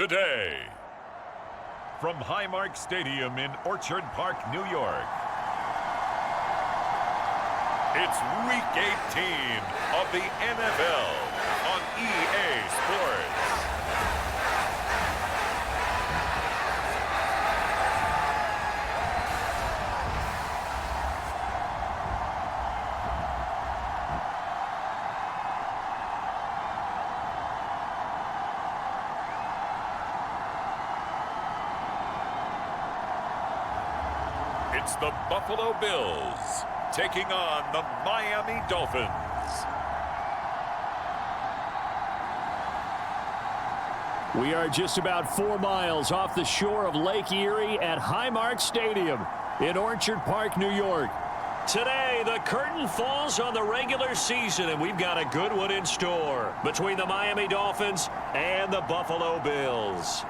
today. From Highmark Stadium in Orchard Park, New York, it's Week 18 of the NFL on EA Sports. It's the Buffalo Bills taking on the Miami Dolphins. We are just about 4 miles off the shore of Lake Erie at Highmark Stadium in Orchard Park, New York. Today, the curtain falls on the regular season, and we've got a good one in store between the Miami Dolphins and the Buffalo Bills.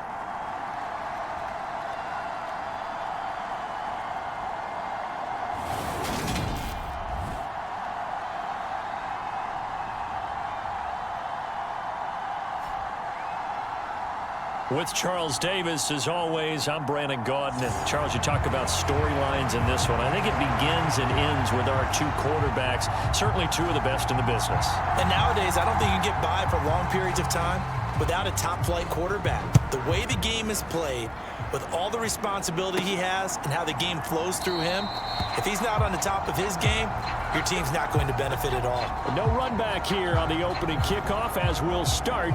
With Charles Davis, as always, I'm Brandon Gaudin. And Charles, you talk about storylines in this one. I think it begins and ends with our two quarterbacks, certainly two of the best in the business. And nowadays, I don't think you can get by for long periods of time without a top-flight quarterback. The way the game is played, with all the responsibility he has and how the game flows through him, if he's not on the top of his game, your team's not going to benefit at all. No run back here on the opening kickoff, as we'll start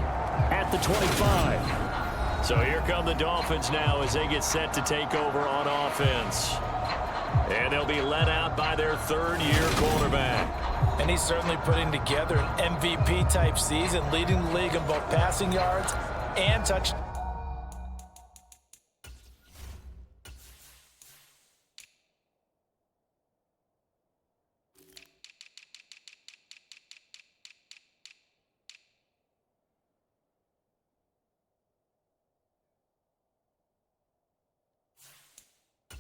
at the 25. So here come the Dolphins now as they get set to take over on offense. And they'll be led out by their third-year quarterback. And he's certainly putting together an MVP-type season, leading the league in both passing yards and touchdowns.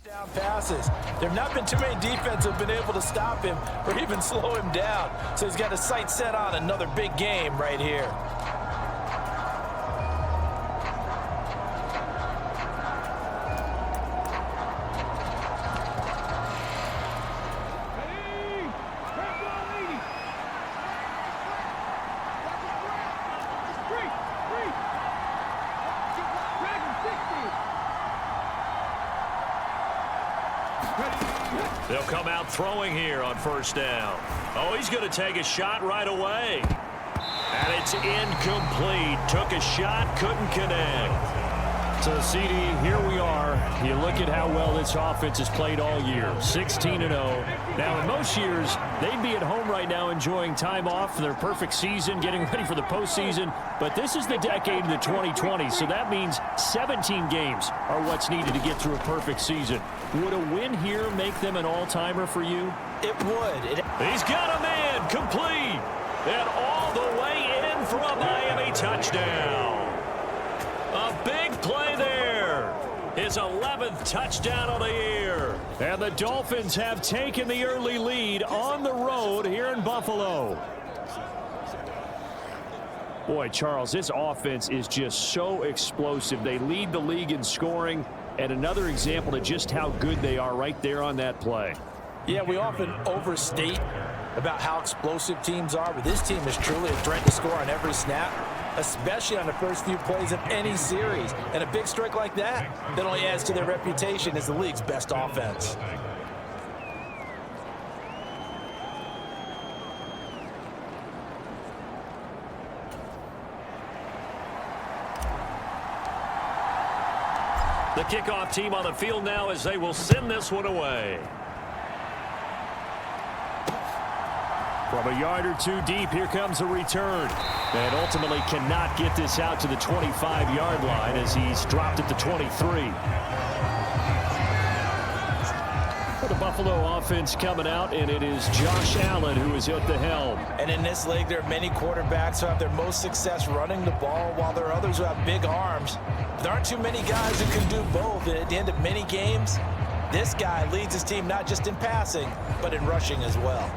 Down passes. There have not been too many defenses that have been able to stop him or even slow him down. So he's got his sights set on another big game right here. They'll come out throwing here on first down. Oh, he's going to take a shot right away. And it's incomplete. Took a shot, couldn't connect. So, CD, here we are. You look at how well this offense has played all year, 16-0. Now, in most years, they'd be at home right now enjoying time off for their perfect season, getting ready for the postseason. But this is the decade of the 2020s, so that means 17 games are what's needed to get through a perfect season. Would a win here make them an all-timer for you? It would. He's got a man complete. And all the way in for a Miami touchdown. A big play there. His 11th touchdown of the year. And the Dolphins have taken the early lead on the road here in Buffalo. Boy, Charles, this offense is just so explosive. They lead the league in scoring, and another example of just how good they are right there on that play. Yeah, we often overstate about how explosive teams are, but this team is truly a threat to score on every snap, especially on the first few plays of any series. And a big strike like that only adds to their reputation as the league's best offense. The kickoff team on the field now as they will send this one away. From a yard or two deep, here comes a return. And ultimately cannot get this out to the 25-yard line as he's dropped at the 23. For the Buffalo offense coming out, and it is Josh Allen who is at the helm. And in this league, there are many quarterbacks who have their most success running the ball, while there are others who have big arms. There aren't too many guys who can do both. And at the end of many games, this guy leads his team not just in passing, but in rushing as well.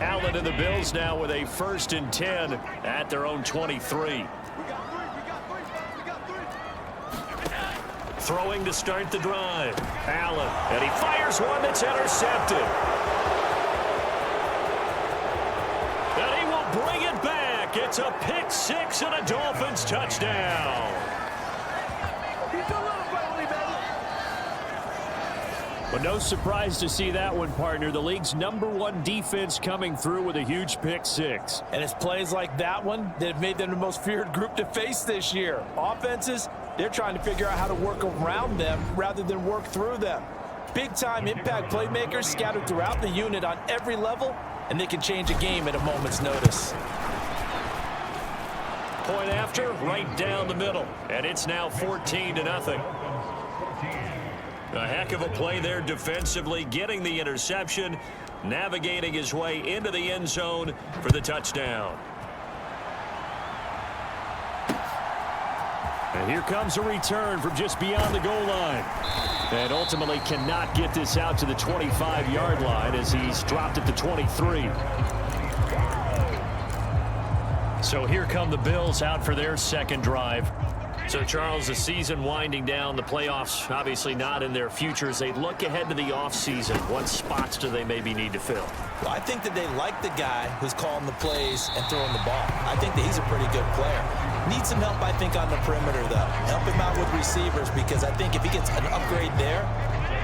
Allen Allen and the Bills now with a 1st and 10 at their own 23. Throwing to start the drive. Allen, and he fires one that's intercepted. And he will bring it back. It's a pick six and a Dolphins touchdown. But no surprise to see that one, partner. The league's #1 defense coming through with a huge pick six. And it's plays like that one that have made them the most feared group to face this year. Offenses, they're trying to figure out how to work around them rather than work through them. Big-time impact playmakers scattered throughout the unit on every level, and they can change a game at a moment's notice. Point after, right down the middle. And it's now 14-0. A heck of a play there defensively, getting the interception, navigating his way into the end zone for the touchdown. And here comes a return from just beyond the goal line. And ultimately cannot get this out to the 25-yard line as he's dropped at the 23. So here come the Bills out for their second drive. So, Charles, the season winding down, the playoffs obviously not in their future. As they look ahead to the offseason, what spots do they maybe need to fill? Well, I think that they like the guy who's calling the plays and throwing the ball. I think that he's a pretty good player. Needs some help, I think, on the perimeter, though. Help him out with receivers, because I think if he gets an upgrade there,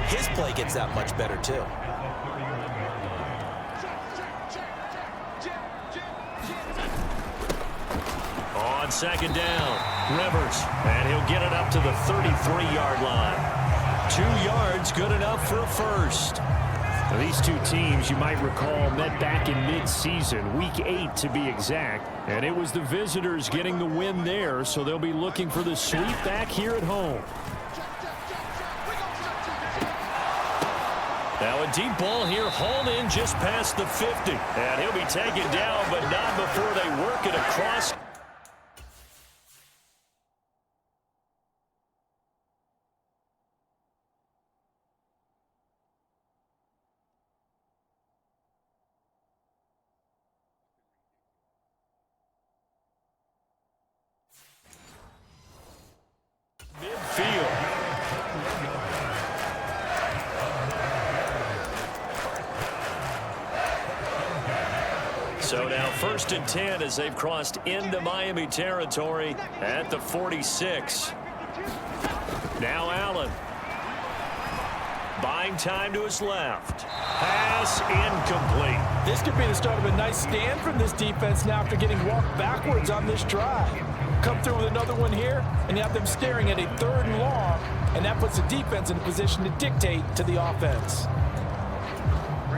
his play gets that much better, too. On second down, Rivers, and he'll get it up to the 33-yard line. 2 yards, good enough for a first. Now, these two teams, you might recall, met back in mid-season, week 8 to be exact, and it was the visitors getting the win there, so they'll be looking for the sweep back here at home. Now a deep ball here, hauled in just past the 50, and he'll be taken down, but not before they work it across. Midfield. So now 1st and 10 as they've crossed into Miami territory at the 46. Now Allen. Buying time to his left. Pass incomplete. This could be the start of a nice stand from this defense now after getting walked backwards on this drive. Come through with another one here, and you have them staring at a 3rd and long, and that puts the defense in a position to dictate to the offense.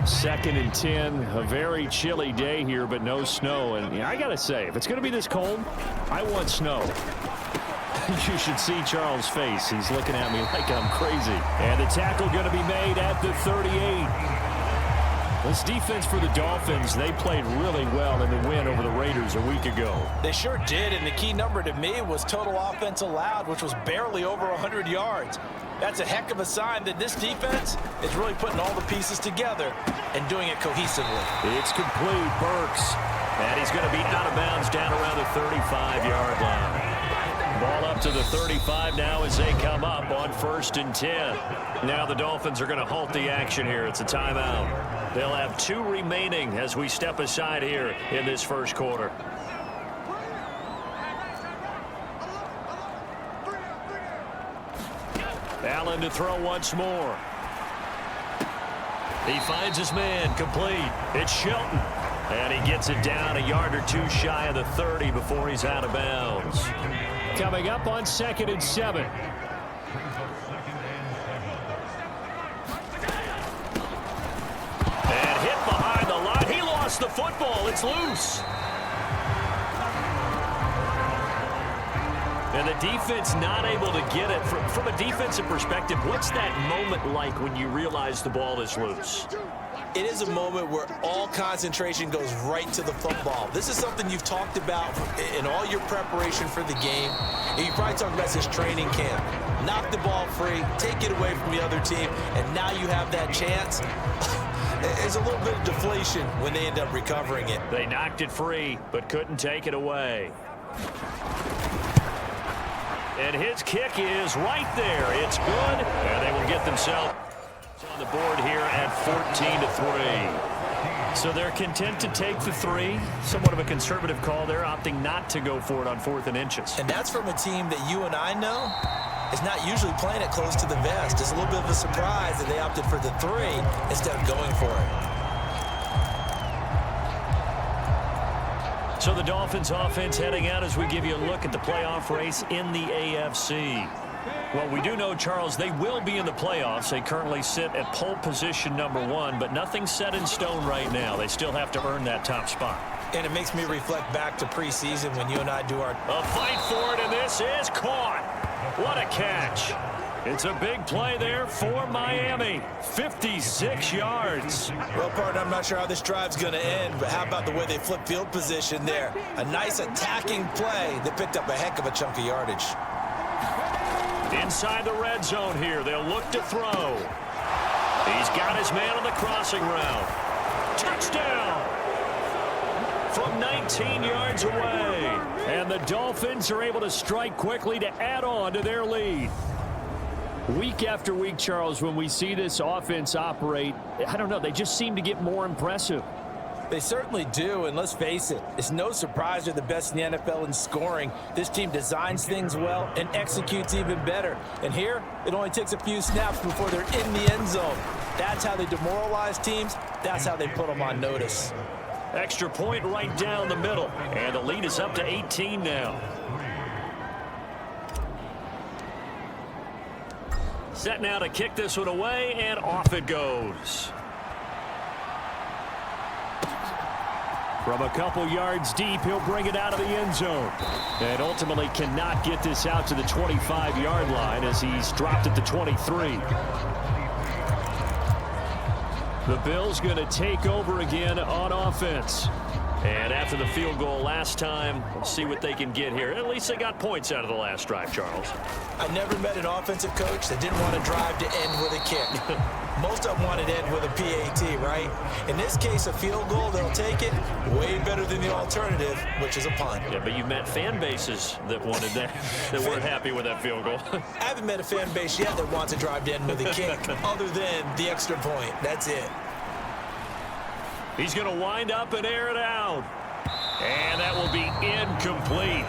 2nd and 10, a very chilly day here, but no snow. And I got to say, if it's going to be this cold, I want snow. You should see Charles' face. He's looking at me like I'm crazy. And the tackle going to be made at the 38. This defense for the Dolphins, they played really well in the win over the Raiders a week ago. They sure did, and the key number to me was total offense allowed, which was barely over 100 yards. That's a heck of a sign that this defense is really putting all the pieces together and doing it cohesively. It's complete, Burks. And he's going to be out of bounds down around the 35-yard line. Ball up to the 35 now as they come up on 1st and 10. Now the Dolphins are going to halt the action here. It's a timeout. They'll have 2 remaining as we step aside here in this first quarter. Allen to throw once more. He finds his man, complete. It's Shelton. And he gets it down a yard or 2 shy of the 30 before he's out of bounds. Coming up on 2nd and 7. And hit behind the line. He lost the football. It's loose. And the defense not able to get it. From a defensive perspective, what's that moment like when you realize the ball is loose? It is a moment where all concentration goes right to the football. This is something you've talked about in all your preparation for the game. And you probably talked about this training camp. Knock the ball free, take it away from the other team, and now you have that chance. There's a little bit of deflation when they end up recovering it. They knocked it free, but couldn't take it away. And his kick is right there. It's good, and they will get themselves on the board here at 14-3. So they're content to take the 3. Somewhat of a conservative call there, opting not to go for it on 4th and inches. And that's from a team that you and I know is not usually playing it close to the vest. It's a little bit of a surprise that they opted for the 3 instead of going for it. So the Dolphins offense heading out as we give you a look at the playoff race in the AFC. Well, we do know, Charles, they will be in the playoffs. They currently sit at pole position #1, but nothing's set in stone right now. They still have to earn that top spot. And it makes me reflect back to preseason when you and I do our... A fight for it, and this is caught. What a catch. It's a big play there for Miami. 56 yards. Well, partner, I'm not sure how this drive's going to end, but how about the way they flip field position there? A nice attacking play that picked up a heck of a chunk of yardage. Inside the red zone here, they'll look to throw. He's got his man on the crossing route. Touchdown! From 19 yards away. And the Dolphins are able to strike quickly to add on to their lead. Week after week, Charles, when we see this offense operate, I don't know, they just seem to get more impressive. They certainly do, and let's face it, it's no surprise they're the best in the NFL in scoring. This team designs things well and executes even better. And here, it only takes a few snaps before they're in the end zone. That's how they demoralize teams. That's how they put them on notice. Extra point right down the middle, and the lead is up to 18 now. Set now to kick this one away, and off it goes. From a couple yards deep, he'll bring it out of the end zone. And ultimately cannot get this out to the 25-yard line as he's dropped at the 23. The Bills going to take over again on offense. And after the field goal last time, we'll see what they can get here. At least they got points out of the last drive, Charles. I never met an offensive coach that didn't want to drive to end with a kick. Most of them wanted to end with a PAT, right? In this case, a field goal, they'll take it. Way better than the alternative, which is a punt. Yeah, but you've met fan bases that wanted that, that weren't happy with that field goal. I haven't met a fan base yet that wants to drive to end with a kick, other than the extra point. That's it. He's going to wind up and air it out. And that will be incomplete.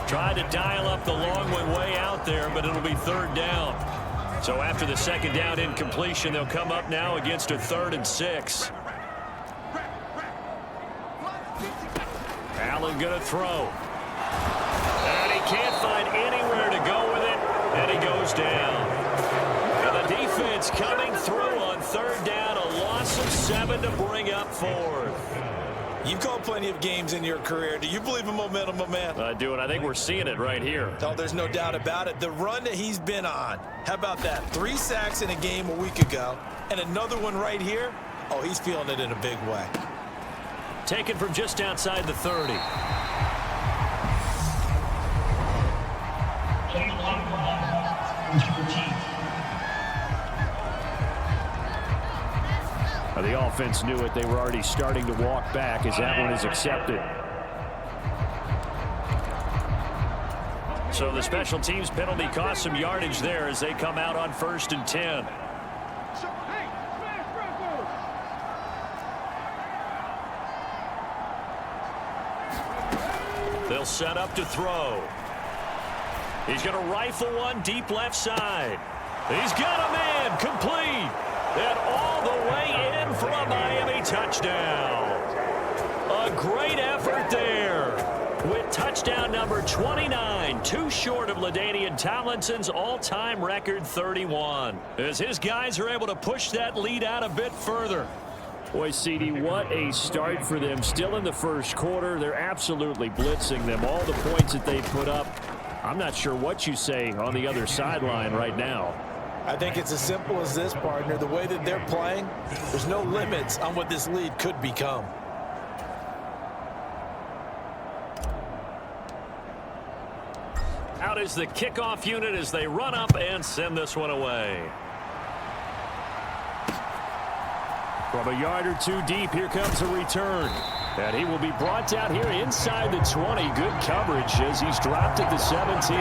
Tried to dial up the long one way out there, but it'll be 3rd down. So after the 2nd down incompletion, they'll come up now against a 3rd and 6. Allen going to throw. And he can't find anywhere to go with it, and he goes down. And the defense coming through on 3rd down, a loss of 7 to bring up 4th. You've called plenty of games in your career. Do you believe in momentum, my man? I do, and I think we're seeing it right here. Oh, there's no doubt about it. The run that he's been on. How about that? 3 sacks in a game a week ago, and another one right here. Oh, he's feeling it in a big way. Taken from just outside the 30. The offense knew it. They were already starting to walk back as that one is accepted. So the special teams penalty cost some yardage there as they come out on 1st and 10. They'll set up to throw. He's going to rifle one deep left side. He's got a man complete. And all the way in for a Miami touchdown. A great effort there with touchdown number 29, too short of LaDainian Tomlinson's all-time record 31. As his guys are able to push that lead out a bit further. Boy, CD, what a start for them. Still in the 1st quarter. They're absolutely blitzing them. All the points that they put up, I'm not sure what you say on the other sideline right now. I think it's as simple as this, partner. The way that they're playing, there's no limits on what this lead could become. Out is the kickoff unit as they run up and send this one away. From a yard or two deep, here comes a return. And he will be brought down here inside the 20. Good coverage as he's dropped at the 17.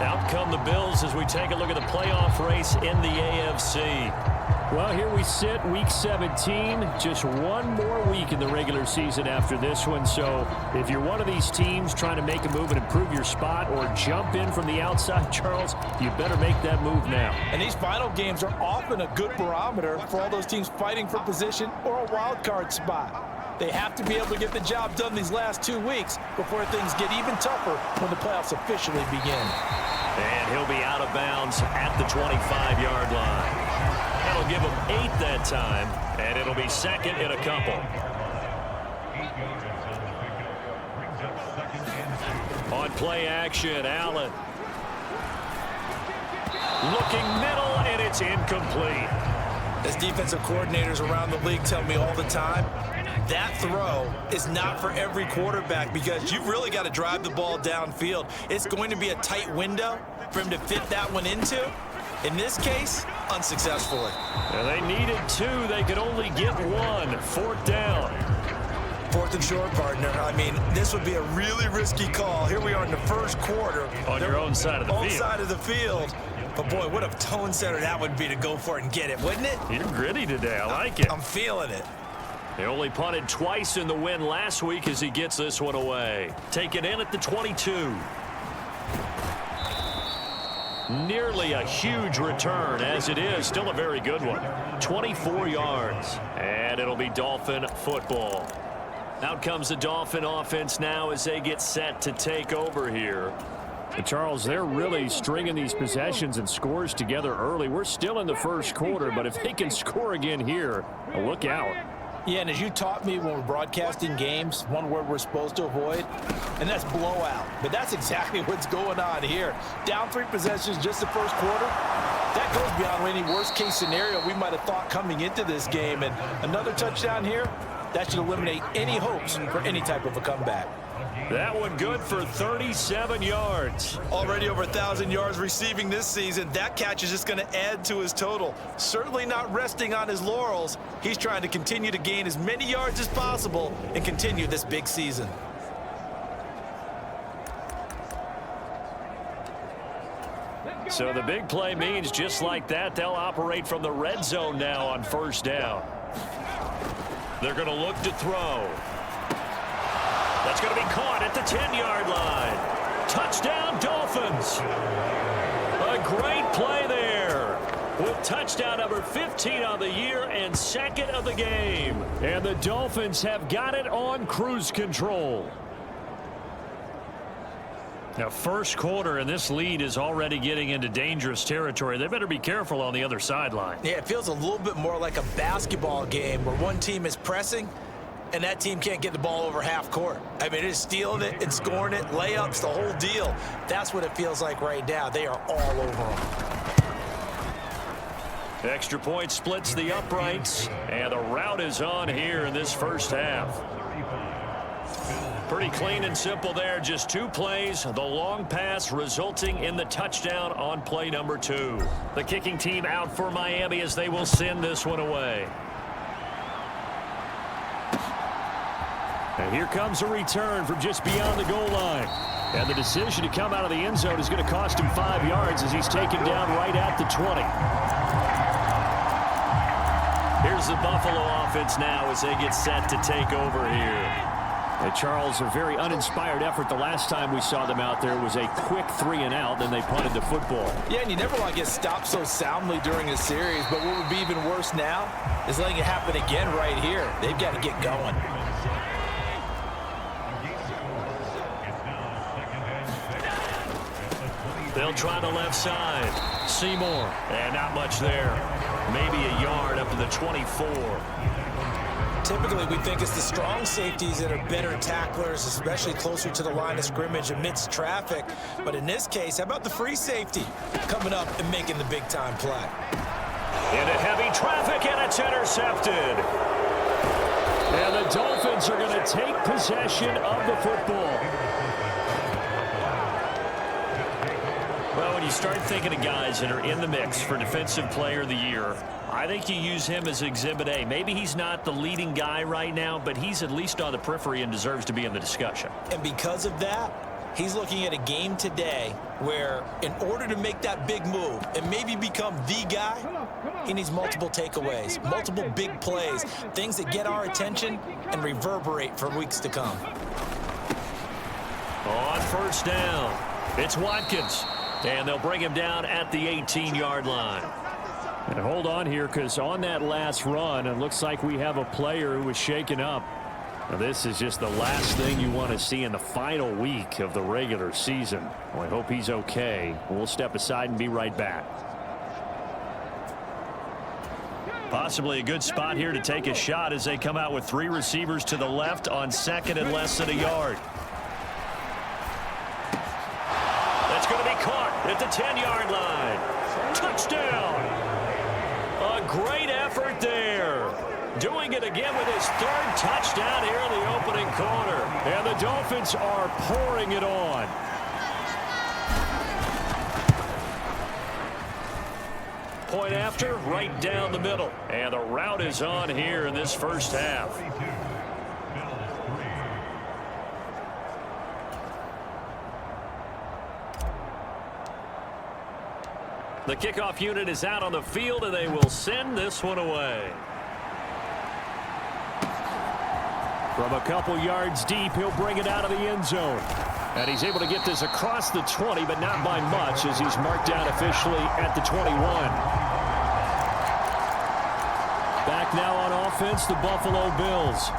Out come the Bills as we take a look at the playoff race in the AFC. Well, here we sit, week 17. Just one more week in the regular season after this one. So if you're one of these teams trying to make a move and improve your spot or jump in from the outside, Charles, you better make that move now. And these final games are often a good barometer for all those teams fighting for position or a wild card spot. They have to be able to get the job done these last 2 weeks before things get even tougher when the playoffs officially begin. And he'll be out of bounds at the 25-yard line. That'll give him 8 that time, and it'll be second in a couple. On play action, Allen. Looking middle, and it's incomplete. As defensive coordinators around the league tell me all the time, that throw is not for every quarterback because you've really got to drive the ball downfield. It's going to be a tight window for him to fit that one into. In this case, unsuccessfully. And they needed 2. They could only get 1. 4th down. 4th and short, partner. I mean, this would be a really risky call. Here we are in the first quarter. On your own side of the field. Own side of the field. But, boy, what a tone setter that would be to go for it and get it, wouldn't it? You're gritty today. I like it. I'm feeling it. They only punted twice in the win last week as he gets this one away. Taken in at the 22. Nearly a huge return, as it is. Still a very good one. 24 yards. And it'll be Dolphin football. Out comes the Dolphin offense now as they get set to take over here. And Charles, they're really stringing these possessions and scores together early. We're still in the first quarter, but if they can score again here, look out. Yeah, and as you taught me when we're broadcasting games, one word we're supposed to avoid, and that's blowout. But that's exactly what's going on here. Down 3 possessions just the first quarter. That goes beyond any worst-case scenario we might have thought coming into this game. And another touchdown here, that should eliminate any hopes for any type of a comeback. That one good for 37 yards. Already over 1,000 yards receiving this season. That catch is just going to add to his total. Certainly not resting on his laurels. He's trying to continue to gain as many yards as possible and continue this big season. So the big play means just like that, they'll operate from the red zone now on 1st down. They're going to look to throw. That's going to be caught at the 10-yard line. Touchdown, Dolphins. A great play there with touchdown number 15 on the year and 2nd of the game. And the Dolphins have got it on cruise control. Now, first quarter, and this lead is already getting into dangerous territory. They better be careful on the other sideline. Yeah, it feels a little bit more like a basketball game where one team is pressing and that team can't get the ball over half court. I mean, it's stealing it and scoring it, layups, the whole deal. That's what it feels like right now. They are all over them. Extra point splits the uprights, and the route is on here in this first half. Pretty clean and simple there. Just 2 plays. The long pass resulting in the touchdown on play number 2. The kicking team out for Miami as they will send this one away. And here comes a return from just beyond the goal line. And the decision to come out of the end zone is going to cost him 5 yards as he's taken down right at the 20. Here's the Buffalo offense now as they get set to take over here. And Charles, a very uninspired effort. The last time we saw them out there was a quick 3-and-out, then they punted the football. Yeah, and you never want to get stopped so soundly during a series, but what would be even worse now is letting it happen again right here. They've got to get going. They'll try the left side. Seymour, and not much there. Maybe a yard up to the 24. Typically, we think it's the strong safeties that are better tacklers, especially closer to the line of scrimmage amidst traffic. But in this case, how about the free safety coming up and making the big-time play? Into heavy traffic, and it's intercepted. And the Dolphins are going to take possession of the football. Well, when you you start thinking of guys that are in the mix for Defensive Player of the Year, I think you use him as Exhibit A. Maybe he's not the leading guy right now, but he's at least on the periphery and deserves to be in the discussion. And because of that, he's looking at a game today where in order to make that big move and maybe become the guy, he needs multiple takeaways, multiple big plays, things that get our attention and reverberate for weeks to come. On first down, it's Watkins. And they'll bring him down at the 18-yard line. And hold on here, because on that last run, it looks like we have a player who was shaken up. Now, this is just the last thing you want to see in the final week of the regular season. Well, I hope he's okay. We'll step aside and be right back. Possibly a good spot here to take a shot as they come out with 3 receivers to the left on second and less than a yard. That's going to be caught at the 10-yard line. Touchdown! A great effort there. Doing it again with his 3rd touchdown here in the opening quarter. And the Dolphins are pouring it on. Point after, right down the middle. And the route is on here in this first half. The kickoff unit is out on the field, and they will send this one away. From a couple yards deep, he'll bring it out of the end zone. And he's able to get this across the 20, but not by much, as he's marked down officially at the 21. Back now on offense, the Buffalo Bills.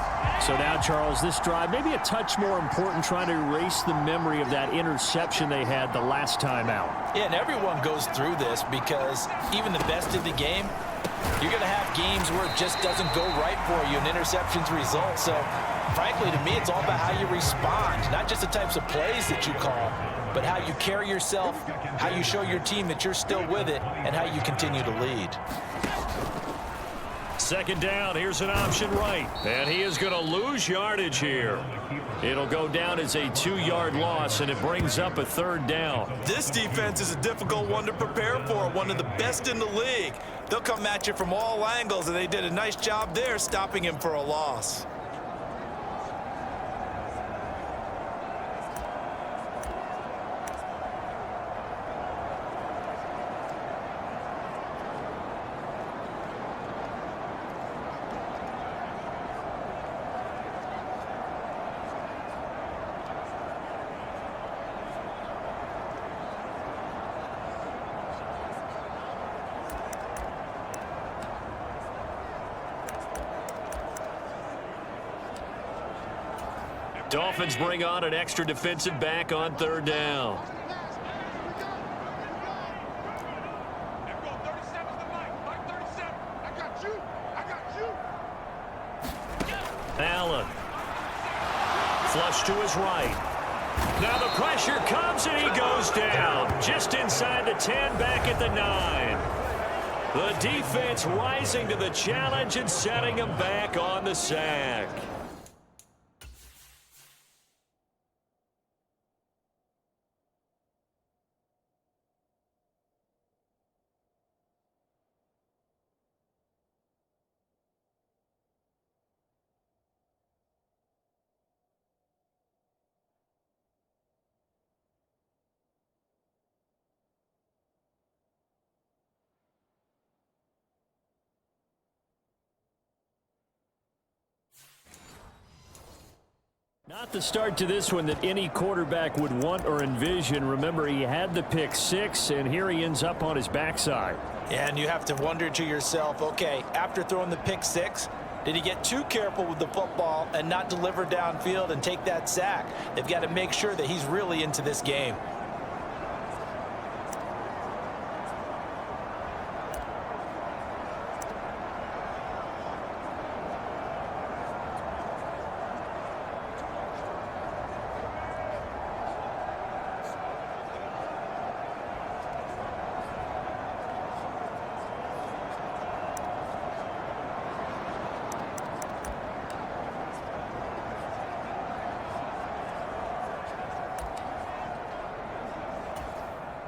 So now, Charles, this drive maybe a touch more important, trying to erase the memory of that interception they had the last time out. Yeah, and everyone goes through this because even the best of the game, you're going to have games where it just doesn't go right for you and interceptions result. So, frankly, to me, it's all about how you respond, not just the types of plays that you call, but how you carry yourself, how you show your team that you're still with it, and how you continue to lead. Second down, here's an option right. And he is going to lose yardage here. It'll go down as a 2-yard loss, and it brings up a 3rd down. This defense is a difficult one to prepare for, one of the best in the league. They'll come at you from all angles, and they did a nice job there stopping him for a loss. Dolphins bring on an extra defensive back on 3rd down. Allen. Flush to his right. Now the pressure comes and he goes down. Just inside the 10, back at the 9. The defense rising to the challenge and setting him back on the sack. Not the start to this one that any quarterback would want or envision. Remember, he had the pick 6, and here he ends up on his backside. Yeah, and you have to wonder to yourself, okay, after throwing the pick 6, did he get too careful with the football and not deliver downfield and take that sack? They've got to make sure that he's really into this game.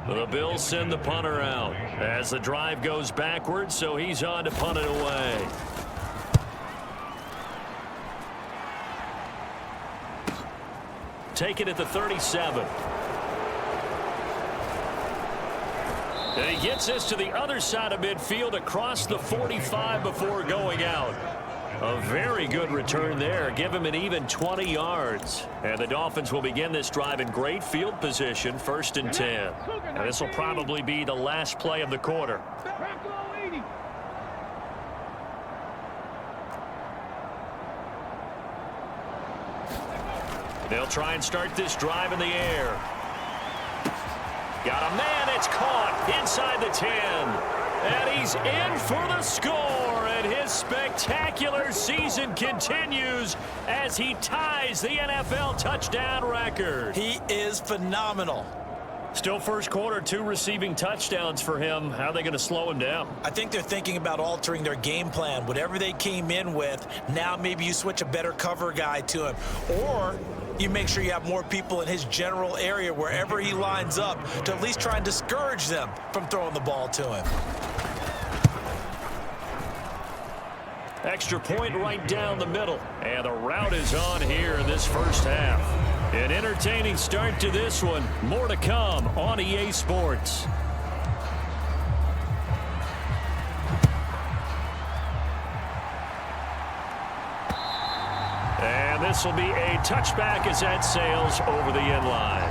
The Bills send the punter out as the drive goes backwards, so he's on to punt it away. Take it at the 37. And he gets this to the other side of midfield across the 45 before going out. A very good return there. Give him an even 20 yards. And the Dolphins will begin this drive in great field position, 1st and 10. And this will probably be the last play of the quarter. They'll try and start this drive in the air. Got a man, it's caught inside the 10. And he's in for the score. And his spectacular season continues as he ties the NFL touchdown record. He is phenomenal. Still first quarter, 2 receiving touchdowns for him. How are they going to slow him down? I think they're thinking about altering their game plan. Whatever they came in with, now maybe you switch a better cover guy to him. Or you make sure you have more people in his general area wherever he lines up to at least try and discourage them from throwing the ball to him. Extra point right down the middle. And the route is on here in this first half. An entertaining start to this one. More to come on EA Sports. And this will be a touchback as that sails over the end line.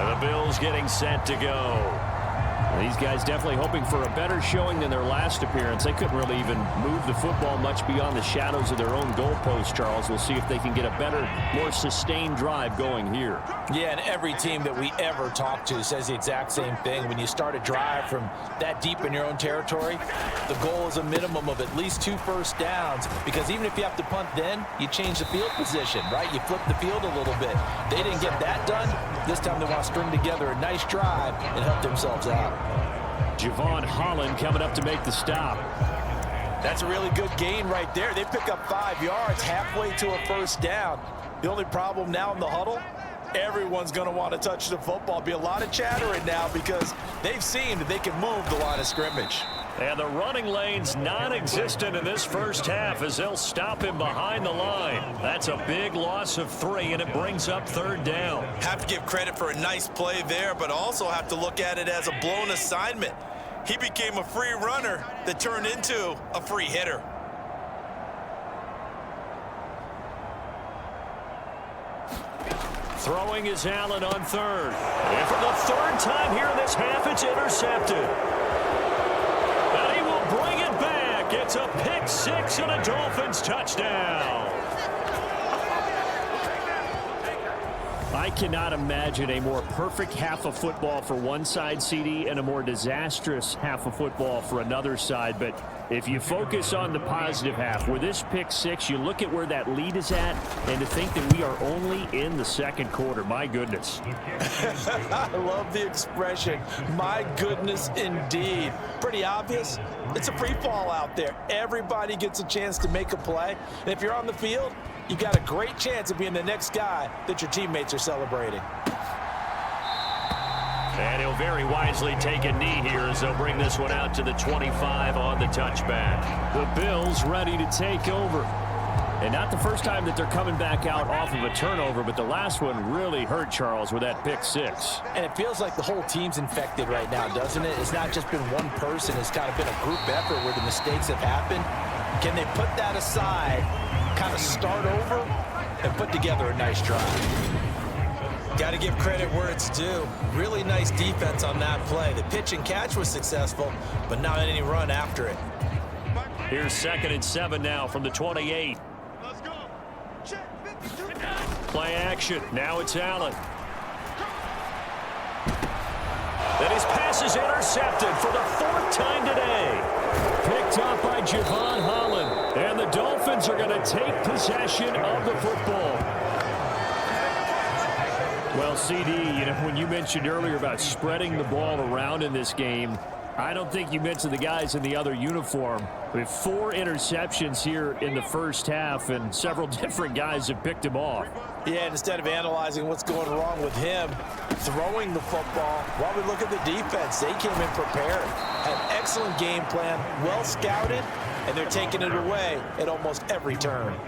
And the Bills getting set to go. These guys definitely hoping for a better showing than their last appearance. They couldn't really even move the football much beyond the shadows of their own goalpost, Charles. We'll see if they can get a better, more sustained drive going here. Yeah, and every team that we ever talk to says the exact same thing. When you start a drive from that deep in your own territory, the goal is a minimum of at least 2 first downs, because even if you have to punt then, you change the field position, right? You flip the field a little bit. They didn't get that done. This time they want to string together a nice drive and help themselves out. Javon Holland coming up to make the stop. That's a really good gain right there. They pick up 5 yards halfway to a first down. The only problem now in the huddle, everyone's going to want to touch the football. Be a lot of chattering now because they've seen that they can move the line of scrimmage. And the running lane's non-existent in this first half as they'll stop him behind the line. That's a big loss of 3, and it brings up 3rd down. Have to give credit for a nice play there, but also have to look at it as a blown assignment. He became a free runner that turned into a free hitter. Throwing is Allen on 3rd. And for the 3rd time here in this half, it's intercepted. And he will bring it back. It's a pick 6 and a Dolphins touchdown. I cannot imagine a more perfect half of football for one side, CD, and a more disastrous half of football for another side. But if you focus on the positive half, where this pick 6, you look at where that lead is at, and to think that we are only in the 2nd quarter. My goodness. I love the expression. My goodness, indeed. Pretty obvious. It's a free fall out there. Everybody gets a chance to make a play. And if you're on the field, you got a great chance of being the next guy that your teammates are celebrating. And he'll very wisely take a knee here as they'll bring this one out to the 25 on the touchback. The Bills ready to take over. And not the first time that they're coming back out off of a turnover, but the last one really hurt, Charles, with that pick 6. And it feels like the whole team's infected right now, doesn't it? It's not just been one person. It's kind of been a group effort where the mistakes have happened. Can they put that aside, kind of start over, and put together a nice drive? Got to give credit where it's due. Really nice defense on that play. The pitch and catch was successful, but not any run after it. Here's 2nd and 7 now from the 28. Play action. Now it's Allen. Then his pass is intercepted for the 4th time today. Picked up by Javon Holland. And the Dolphins are going to take possession of the football. Well, CD, you know, when you mentioned earlier about spreading the ball around in this game, I don't think you mentioned the guys in the other uniform. We have 4 interceptions here in the first half, and several different guys have picked him off. Yeah, and instead of analyzing what's going wrong with him throwing the football, while we look at the defense, they came in prepared. Had excellent game plan, well scouted, and they're taking it away at almost every turn.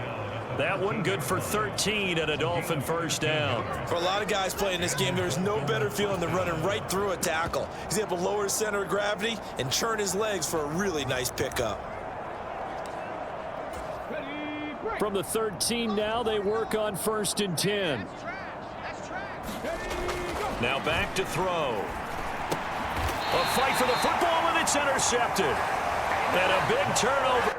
That one good for 13 at a Dolphin first down. For a lot of guys playing this game, there's no better feeling than running right through a tackle. He's able to lower his center of gravity and turn his legs for a really nice pickup. From the 13 now, they work on 1st and 10. Now back to throw. A fight for the football, and it's intercepted. And a big turnover.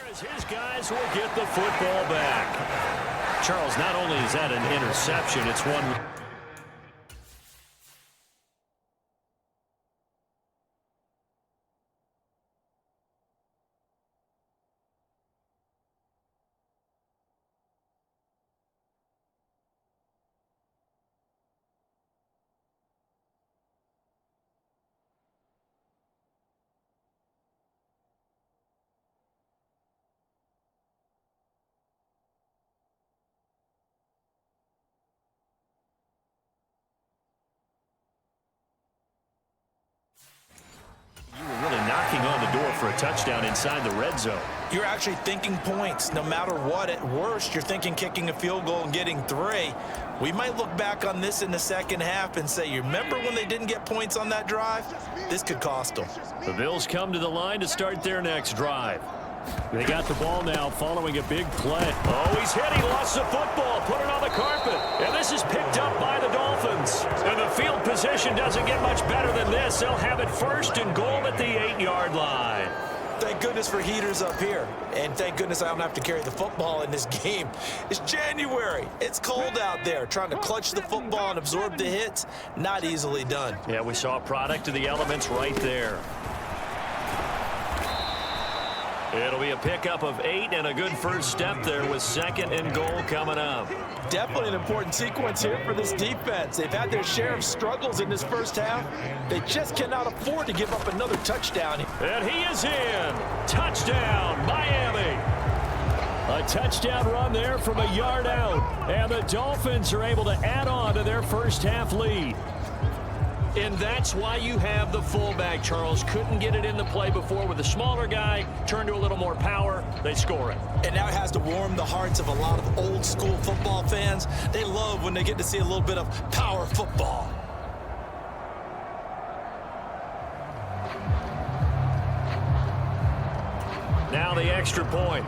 His guys will get the football back. Charles, not only is that an interception, it's one... for a touchdown inside the red zone. You're actually thinking points. No matter what, at worst, you're thinking kicking a field goal and getting 3. We might look back on this in the second half and say, you remember when they didn't get points on that drive? This could cost them. The Bills come to the line to start their next drive. They got the ball now following a big play. Oh, he's hit. He lost the football. Put it on the carpet. And this is picked up by the Dolphins. And the field position doesn't get much better than this. They'll have it 1st and goal at the 8-yard line. Thank goodness for heaters up here. And thank goodness I don't have to carry the football in this game. It's January. It's cold out there. Trying to clutch the football and absorb the hits, not easily done. Yeah, we saw a product of the elements right there. It'll be a pickup of 8 and a good first step there with 2nd and goal coming up. Definitely an important sequence here for this defense. They've had their share of struggles in this first half. They just cannot afford to give up another touchdown. And he is in. Touchdown, Miami. A touchdown run there from a yard out. And the Dolphins are able to add on to their first half lead. And that's why you have the fullback, Charles. Couldn't get it in the play before with a smaller guy. Turned to a little more power. They score it. And now it has to warm the hearts of a lot of old school football fans. They love when they get to see a little bit of power football. Now the extra point.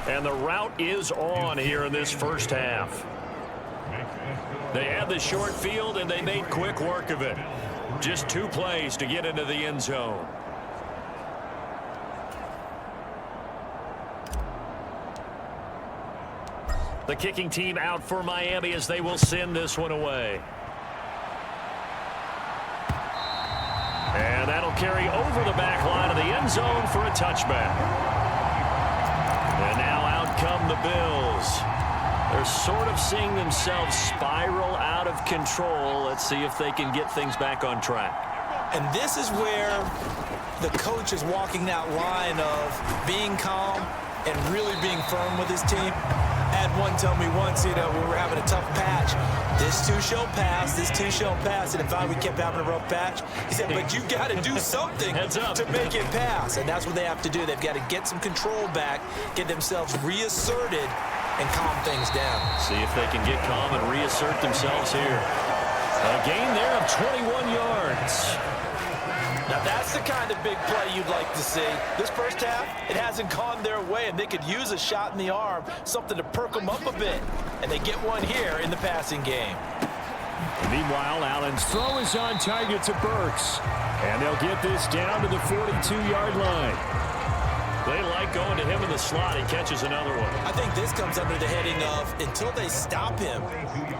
And the route is on here in this first half. They had the short field, and they made quick work of it. Just 2 plays to get into the end zone. The kicking team out for Miami as they will send this one away. And that'll carry over the back line of the end zone for a touchback. And now out come the Bills. They're sort of seeing themselves spiral out of control. Let's see if they can get things back on track. And this is where the coach is walking that line of being calm and really being firm with his team. had one tell me once, we were having a tough patch. This too shall pass, this too shall pass. And if we kept having a rough patch, he said, but you got to do something to make it pass. And that's what they have to do. They've got to get some control back, get themselves reasserted, and calm things down. See if they can get calm and reassert themselves here. A gain there of 21 yards. Now that's the kind of big play you'd like to see. This first half, it hasn't gone their way, and they could use a shot in the arm, something to perk them up a bit. And they get one here in the passing game. Meanwhile, Allen's throw is on target to Burks. And they'll get this down to the 42-yard line. They like going to him in the slot. He catches another one. I think this comes under the heading of, until they stop him,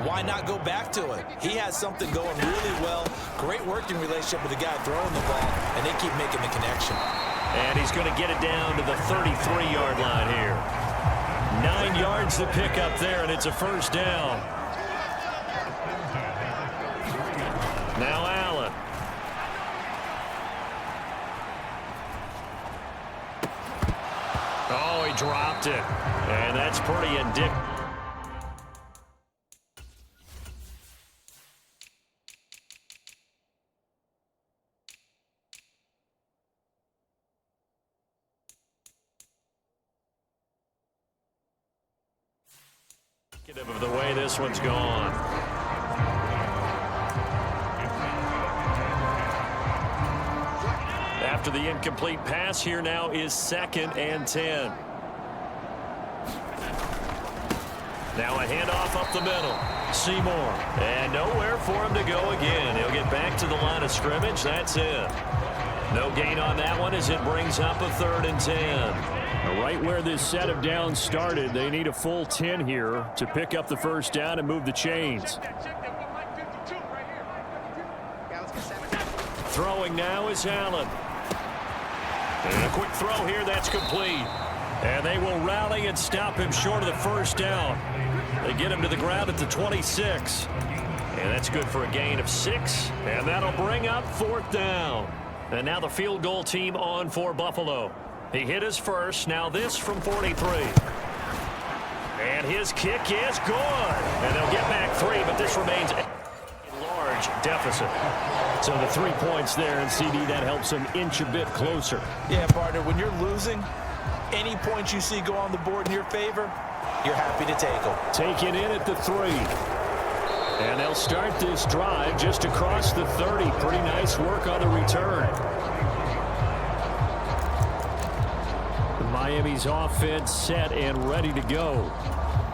why not go back to it? He has something going really well. Great working relationship with the guy throwing the ball, and they keep making the connection. And he's going to get it down to the 33-yard line here. 9 yards to pick up there, and it's a first down. Now Allen. Oh, he dropped it. And that's pretty indicative. Of the way this one's gone. After the incomplete pass, here now is 2nd and 10. Now a handoff up the middle. Seymour. And nowhere for him to go again. He'll get back to the line of scrimmage. That's it. No gain on that one as it brings up a 3rd and 10. Right where this set of downs started, they need a full 10 here to pick up the first down and move the chains. Throwing now is Allen. And a quick throw here, that's complete. And they will rally and stop him short of the first down. They get him to the ground at the 26. And that's good for a gain of 6. And that'll bring up 4th down. And now the field goal team on for Buffalo. He hit his first, now this from 43. And his kick is good. And they'll get back 3, but this remains a large deficit. So the 3 points there, and CD, that helps them inch a bit closer. Yeah, partner, when you're losing, any points you see go on the board in your favor, you're happy to take them. Take it in at the 3. And they'll start this drive just across the 30. Pretty nice work on the return. Miami's offense set and ready to go.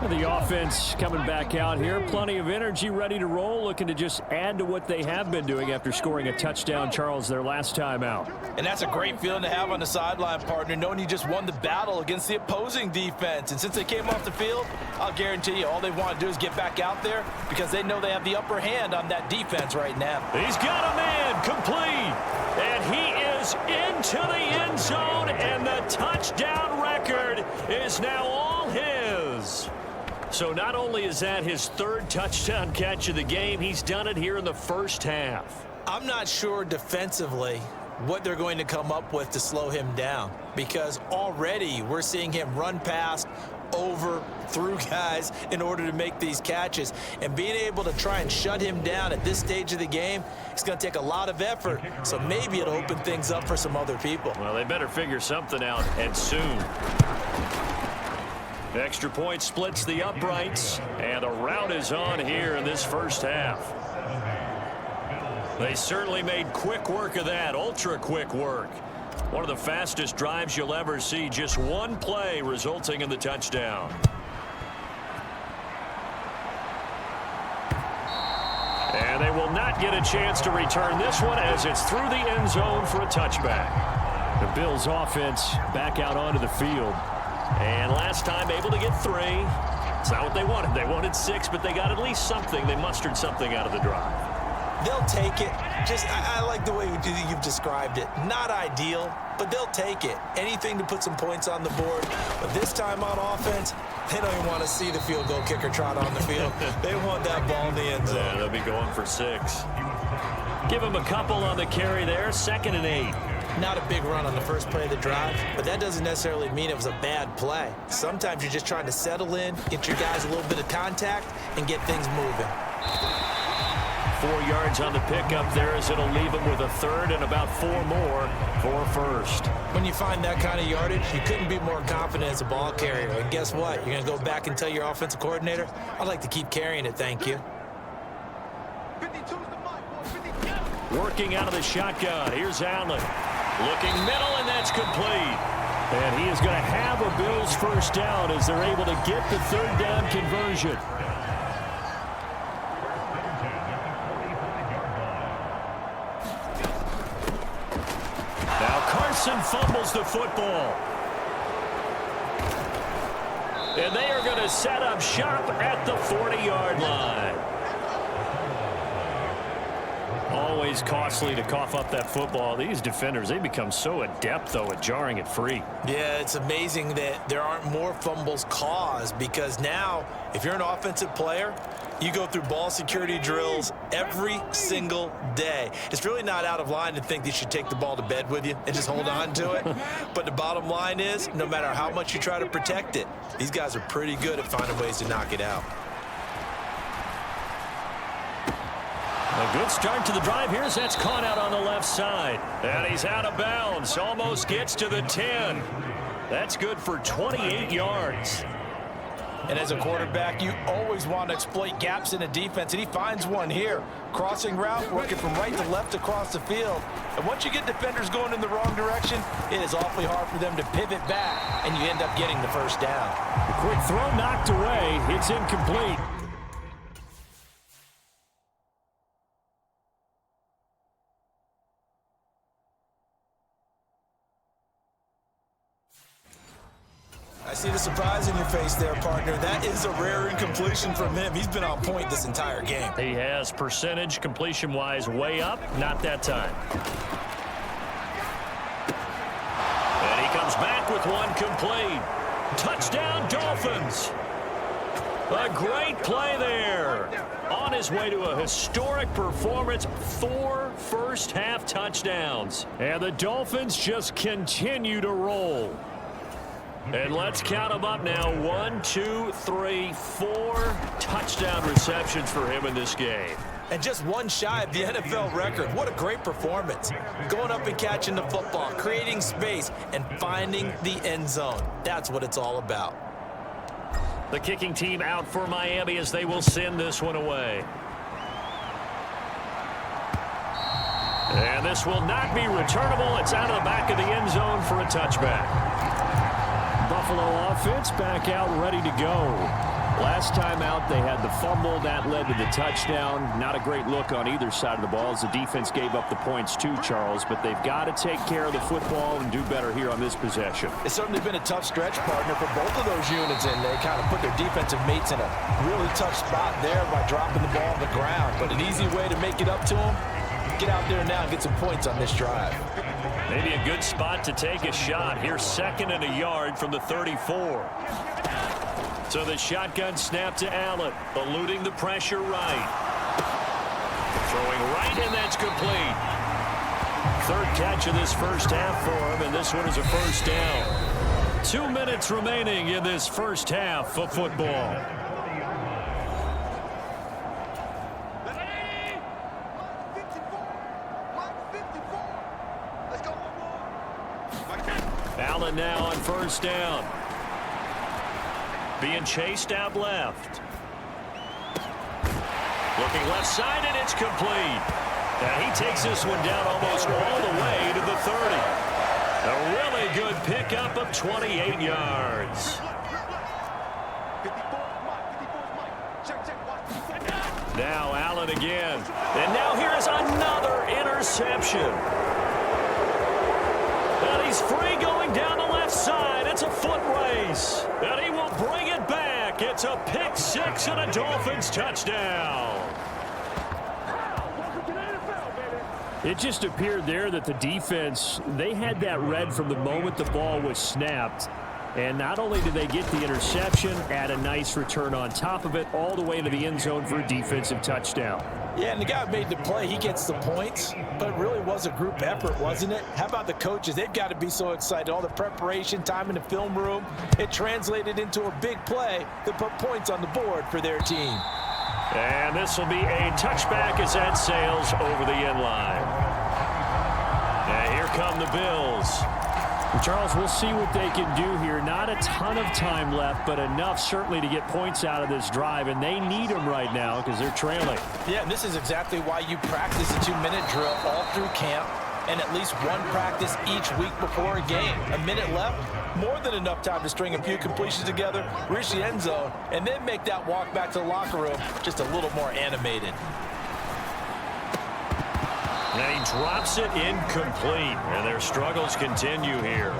And the offense coming back out here. Plenty of energy, ready to roll, looking to just add to what they have been doing after scoring a touchdown, Charles, their last time out. And that's a great feeling to have on the sideline, partner, knowing you just won the battle against the opposing defense. And since they came off the field, I'll guarantee you all they want to do is get back out there because they know they have the upper hand on that defense right now. He's got a man complete. And he is into the end zone, and the touchdown record is now all his. So not only is that his 3rd touchdown catch of the game, he's done it here in the first half. I'm not sure defensively what they're going to come up with to slow him down because already we're seeing him run past, over, through guys in order to make these catches. And being able to try and shut him down at this stage of the game, it's going to take a lot of effort. So maybe it'll open things up for some other people. Well, they better figure something out, and soon. Extra point splits the uprights, and a rout is on here in this first half. They certainly made quick work of that, ultra quick work. One of the fastest drives you'll ever see, just one play resulting in the touchdown. And they will not get a chance to return this one as it's through the end zone for a touchback. The Bills offense back out onto the field. And last time able to get 3. It's not what they wanted. They wanted 6, but they got at least something. They mustered something out of the drive. They'll take it. I like the way you've described it. Not ideal, but they'll take it. Anything to put some points on the board. But this time on offense, they don't even want to see the field goal kicker trot on the field. They want that ball in the end zone. Yeah, they'll be going for 6. Give him a couple on the carry there. 2nd and 8. Not a big run on the first play of the drive, but that doesn't necessarily mean it was a bad play. Sometimes you're just trying to settle in, get your guys a little bit of contact, and get things moving. 4 yards on the pickup there as it'll leave him with a third and about 4 more for first. When you find that kind of yardage, you couldn't be more confident as a ball carrier. And guess what? You're going to go back and tell your offensive coordinator, I'd like to keep carrying it, thank you. Working out of the shotgun. Here's Allen. Looking middle, and that's complete. And he is going to have a Bills first down as they're able to get the third down conversion. Now Carson fumbles the football. And they are going to set up shop at the 40-yard line. Always costly to cough up that football. These defenders, they become so adept, though, at jarring it free. Yeah, it's amazing that there aren't more fumbles caused, because now, if you're an offensive player, you go through ball security drills every single day. It's really not out of line to think that you should take the ball to bed with you and just hold on to it. But the bottom line is, no matter how much you try to protect it, these guys are pretty good at finding ways to knock it out. A good start to the drive here as that's caught out on the left side. And he's out of bounds. Almost gets to the 10. That's good for 28 yards. And as a quarterback, you always want to exploit gaps in a defense, and he finds one here. Crossing route, working from right to left across the field. And once you get defenders going in the wrong direction, it is awfully hard for them to pivot back, and you end up getting the first down. The quick throw knocked away. It's incomplete. I see the surprise in your face there, partner. That is a rare incompletion from him. He's been on point this entire game. He has percentage completion-wise way up. Not that time. And he comes back with one complete. Touchdown, Dolphins. A great play there. On his way to a historic performance, 4 first-half touchdowns. And the Dolphins just continue to roll. And let's count them up now. 1, 2, 3, 4 touchdown receptions for him in this game. And just one shy of the NFL record. What a great performance. Going up and catching the football, creating space, and finding the end zone. That's what it's all about. The kicking team out for Miami as they will send this one away. And this will not be returnable. It's out of the back of the end zone for a touchback. Buffalo offense back out ready to go. Last time out, they had the fumble. That led to the touchdown. Not a great look on either side of the ball as the defense gave up the points too, Charles. But they've got to take care of the football and do better here on this possession. It's certainly been a tough stretch, partner, for both of those units, and they kind of put their defensive mates in a really tough spot there by dropping the ball on the ground. But an easy way to make it up to them, get out there now and get some points on this drive. Maybe a good spot to take a shot. Here's 2nd and a yard from the 34. So the shotgun snap to Allen, eluding the pressure right. Throwing right, and that's complete. 3rd catch of this first half for him, and this one is a first down. 2 minutes remaining in this first half of football. Allen now on first down. Being chased out left. Looking left side, and it's complete. And he takes this one down almost all the way to the 30. A really good pickup of 28 yards. Now Allen again. And now here is another interception. And he's free going down the left side. It's a foot race. And he will bring it back. It's a pick 6 and a Dolphins touchdown. It just appeared there that the defense, they had that read from the moment the ball was snapped. And not only did they get the interception, add a nice return on top of it, all the way to the end zone for a defensive touchdown. Yeah, and the guy who made the play, he gets the points, but it really was a group effort, wasn't it? How about the coaches? They've got to be so excited. All the preparation, time in the film room, it translated into a big play that put points on the board for their team. And this will be a touchback as that sails over the end line. And here come the Bills. Charles, we'll see what they can do here. Not a ton of time left, but enough certainly to get points out of this drive, and they need them right now because they're trailing. Yeah, and this is exactly why you practice a 2-minute drill all through camp and at least one practice each week before a game. A minute left, more than enough time to string a few completions together, reach the end zone, and then make that walk back to the locker room just a little more animated. And he drops it incomplete, and their struggles continue here.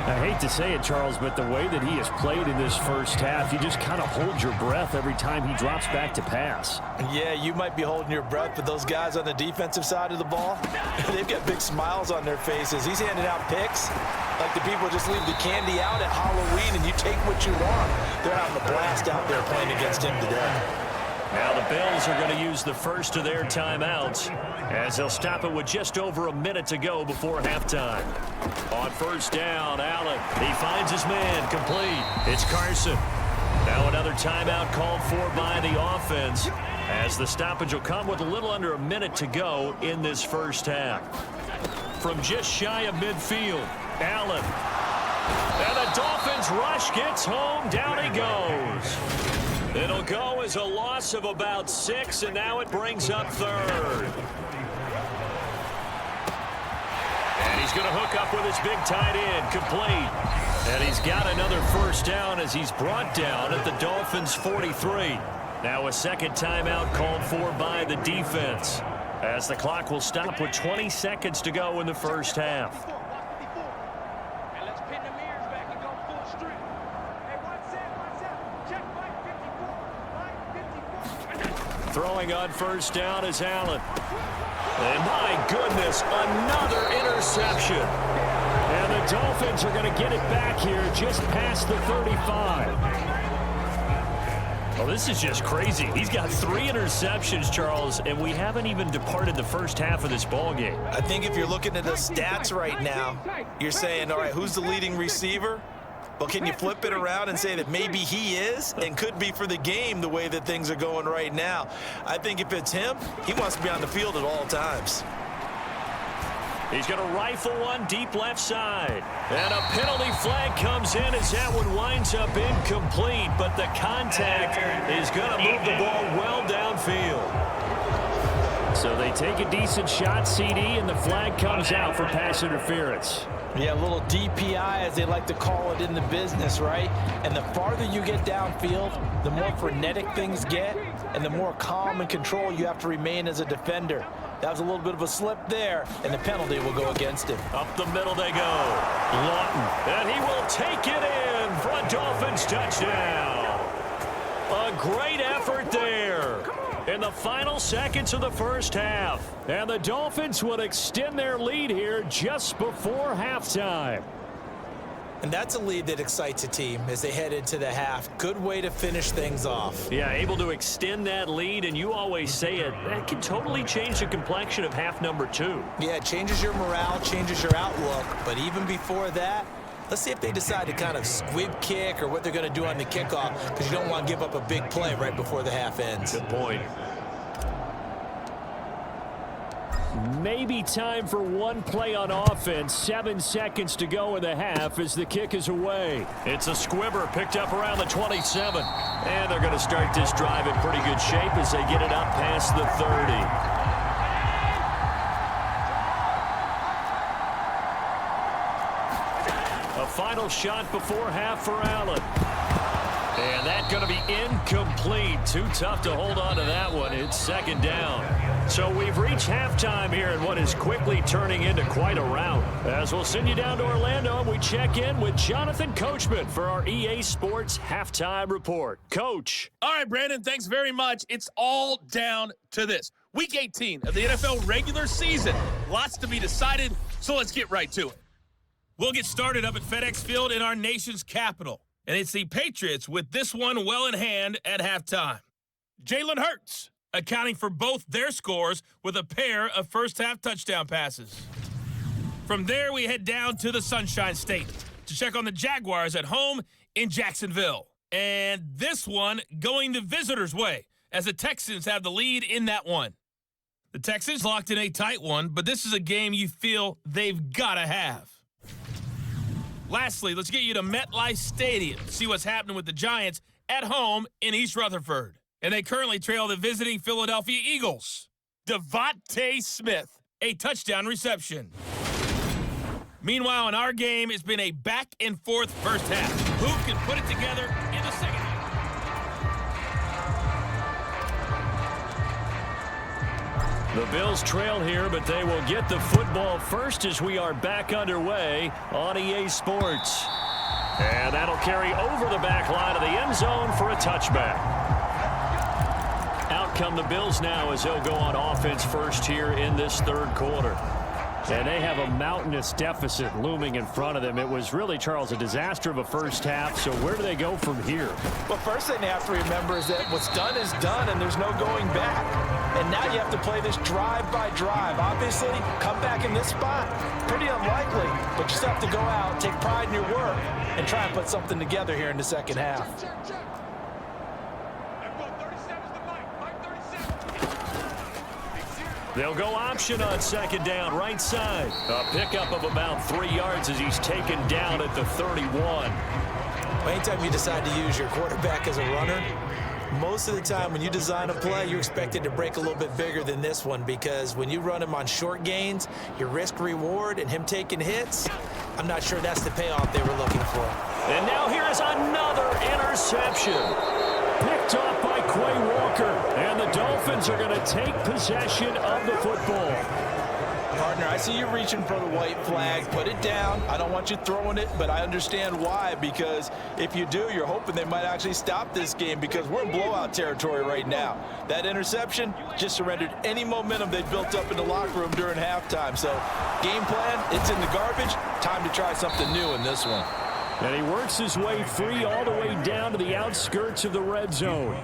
I hate to say it, Charles, but the way that he has played in this first half, you just kind of hold your breath every time he drops back to pass. Yeah, you might be holding your breath, but those guys on the defensive side of the ball, they've got big smiles on their faces. He's handing out picks like the people just leave the candy out at Halloween and you take what you want. They're having a blast out there playing against him today. Now the Bills are going to use the first of their timeouts as they'll stop it with just over a minute to go before halftime. On first down, Allen, he finds his man, complete. It's Carson. Now another timeout called for by the offense as the stoppage will come with a little under a minute to go in this first half. From just shy of midfield, Allen. And the Dolphins rush gets home, down he goes. It'll go as a loss of about 6, and now it brings up third. And he's going to hook up with his big tight end, complete. And he's got another first down as he's brought down at the Dolphins' 43. Now a second timeout called for by the defense as the clock will stop with 20 seconds to go in the first half. Throwing on first down is Allen. And my goodness, another interception. And the Dolphins are going to get it back here just past the 35. Well, this is just crazy. He's got 3 interceptions, Charles, and we haven't even departed the first half of this ballgame. I think if you're looking at the stats right now, you're saying, all right, who's the leading receiver? Well, can you flip it around and say that maybe he is and could be for the game the way that things are going right now? I think if it's him, he wants to be on the field at all times. He's going to rifle one deep left side. And a penalty flag comes in as that one winds up incomplete, but the contact is going to move the ball well downfield. So they take a decent shot, CD, and the flag comes out for pass interference. Yeah, a little DPI, as they like to call it in the business, right? And the farther you get downfield, the more frenetic things get, and the more calm and control you have to remain as a defender. That was a little bit of a slip there, and the penalty will go against him. Up the middle they go. Lawton, and he will take it in for a Dolphins touchdown. A great effort there in the final seconds of the first half. And the Dolphins will extend their lead here just before halftime. And that's a lead that excites a team as they head into the half. Good way to finish things off. Yeah, able to extend that lead, and you always say it, that can totally change the complexion of half number 2. Yeah, it changes your morale, changes your outlook. But even before that, let's see if they decide to kind of squib kick or what they're going to do on the kickoff, because you don't want to give up a big play right before the half ends. Good point. Maybe time for one play on offense. 7 seconds to go in the half as the kick is away. It's a squibber picked up around the 27. And they're going to start this drive in pretty good shape as they get it up past the 30. A final shot before half for Allen. And that's going to be incomplete. Too tough to hold on to that one. It's second down. So we've reached halftime here in what is quickly turning into quite a rout. As we'll send you down to Orlando and we check in with Jonathan Coachman for our EA Sports Halftime Report. Coach. All right, Brandon, thanks very much. It's all down to this. Week 18 of the NFL regular season. Lots to be decided, so let's get right to it. We'll get started up at FedEx Field in our nation's capital. And it's the Patriots with this one well in hand at halftime. Jalen Hurts accounting for both their scores with a pair of first-half touchdown passes. From there, we head down to the Sunshine State to check on the Jaguars at home in Jacksonville. And this one going the visitors' way as the Texans have the lead in that one. The Texans locked in a tight one, but this is a game you feel they've got to have. Lastly, let's get you to MetLife Stadium to see what's happening with the Giants at home in East Rutherford. And they currently trail the visiting Philadelphia Eagles. Devontae Smith, a touchdown reception. Meanwhile, in our game, it's been a back-and-forth first half. Who can put it together in the second half? The Bills trail here, but they will get the football first as we are back underway on EA Sports. And that'll carry over the back line of the end zone for a touchback. Out come the Bills now as they'll go on offense first here in this third quarter. And they have a mountainous deficit looming in front of them. It was really, Charles, a disaster of a first half. So where do they go from here? Well, first thing they have to remember is that what's done is done, and there's no going back. And now you have to play this drive by drive. Obviously, come back in this spot, pretty unlikely. But you still have to go out, take pride in your work, and try and put something together here in the second half. They'll go option on second down, right side. A pickup of about 3 yards as he's taken down at the 31. Anytime you decide to use your quarterback as a runner, most of the time when you design a play, you're expected to break a little bit bigger than this one, because when you run him on short gains, your risk-reward and him taking hits, I'm not sure that's the payoff they were looking for. And now here is another interception. Picked off by Quay Walker, and the Dolphins are going to take possession of the football. Partner, I see you reaching for the white flag. Put it down. I don't want you throwing it, but I understand why, because if you do, you're hoping they might actually stop this game, because we're in blowout territory right now. That interception just surrendered any momentum they built up in the locker room during halftime. So game plan, it's in the garbage. Time to try something new in this one. And he works his way free all the way down to the outskirts of the red zone.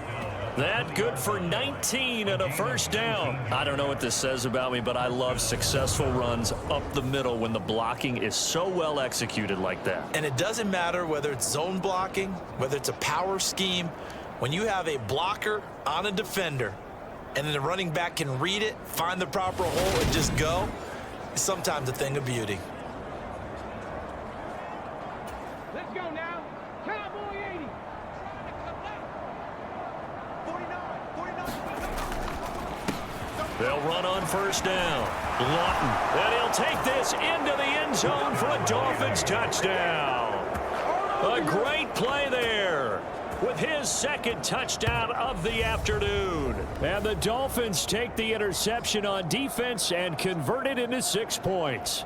That good for 19 and a first down. I don't know what this says about me, but I love successful runs up the middle when the blocking is so well executed like that. And it doesn't matter whether it's zone blocking, whether it's a power scheme. When you have a blocker on a defender and then the running back can read it, find the proper hole, and just go, it's sometimes a thing of beauty. Let's go now. Cowboy 80. They'll run on first down. Lawton. And he'll take this into the end zone for a Dolphins touchdown. A great play there with his second touchdown of the afternoon. And the Dolphins take the interception on defense and convert it into 6 points.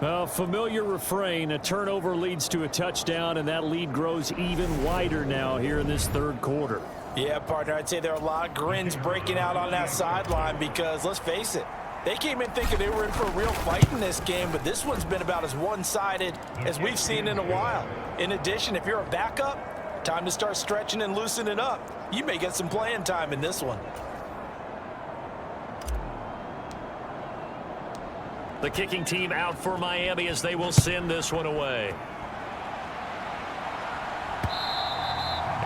A familiar refrain, a turnover leads to a touchdown, and that lead grows even wider now here in this third quarter. Yeah, partner, I'd say there are a lot of grins breaking out on that sideline, because, let's face it, they came in thinking they were in for a real fight in this game, but this one's been about as one-sided as we've seen in a while. In addition, if you're a backup, time to start stretching and loosening up. You may get some playing time in this one. The kicking team out for Miami as they will send this one away.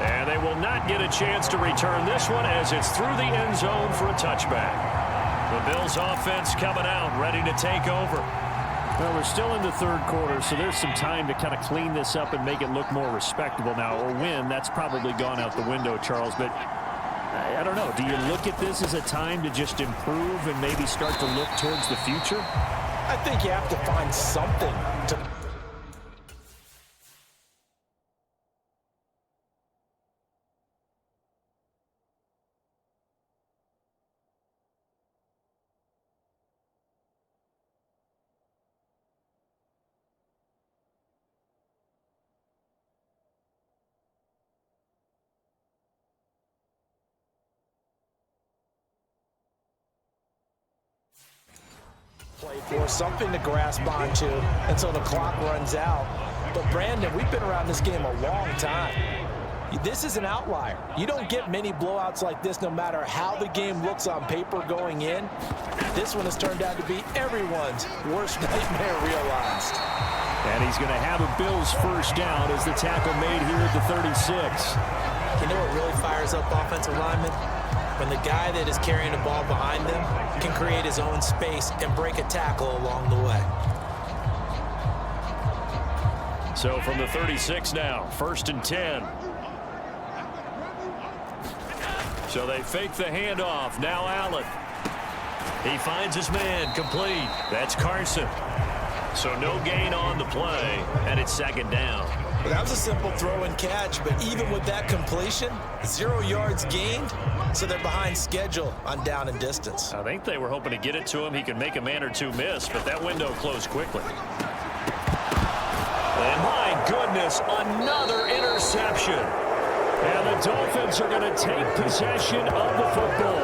And they will not get a chance to return this one as it's through the end zone for a touchback. The Bills offense coming out, ready to take over. Well, we're still in the third quarter, so there's some time to kind of clean this up and make it look more respectable now. Or win, that's probably gone out the window, Charles. But I don't know. Do you look at this as a time to just improve and maybe start to look towards the future? I think you have to find something to... play for, something to grasp onto until the clock runs out. But Brandon, we've been around this game a long time. This is an outlier. You don't get many blowouts like this no matter how the game looks on paper going in. This one has turned out to be everyone's worst nightmare realized. And he's going to have a Bills first down as the tackle made here at the 36. You know what really fires up offensive linemen? When the guy that is carrying the ball behind them can create his own space and break a tackle along the way. So from the 36 now, 1st and 10. So they fake the handoff. Now Allen. He finds his man complete. That's Carson. So no gain on the play, and it's 2nd down. Well, that was a simple throw and catch, but even with that completion, 0 yards gained, so they're behind schedule on down and distance. I think they were hoping to get it to him. He could make a man or two miss, but that window closed quickly. And my goodness, another interception. And the Dolphins are going to take possession of the football.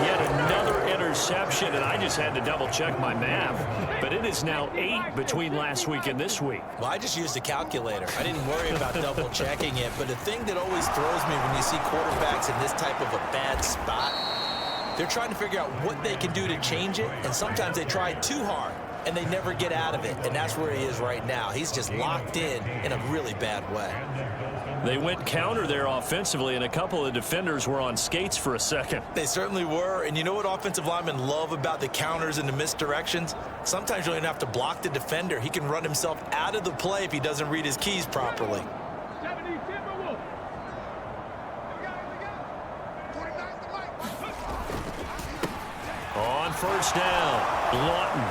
Yet another interception, and I just had to double-check my math. But it is now 8 between last week and this week. Well, I just used a calculator. I didn't worry about double-checking it. But the thing that always throws me when you see quarterbacks in this type of a bad spot, they're trying to figure out what they can do to change it, and sometimes they try too hard, and they never get out of it. And that's where he is right now. He's just locked in a really bad way. They went counter there offensively, and a couple of defenders were on skates for a second. They certainly were, and you know what offensive linemen love about the counters and the misdirections? Sometimes you don't even have to block the defender. He can run himself out of the play if he doesn't read his keys properly. 70 Timberwolves. On 1st down, Lawton.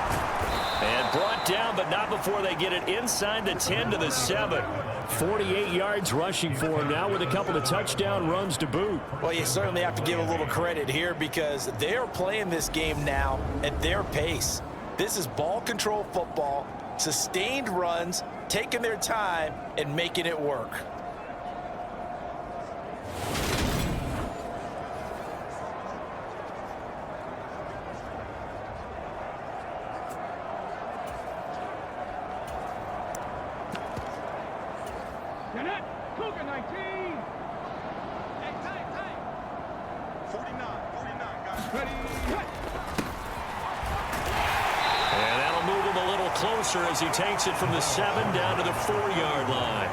And brought down, but not before they get it inside the 10 to the 7. 48 yards rushing for him now with a couple of touchdown runs to boot. Well, you certainly have to give a little credit here because they're playing this game now at their pace. This is ball control football, sustained runs, taking their time, and making it work. Cougar 19. Hey, tight. 49, guys. Ready, hit. And that'll move him a little closer as he takes it from the 7 down to the 4-yard line.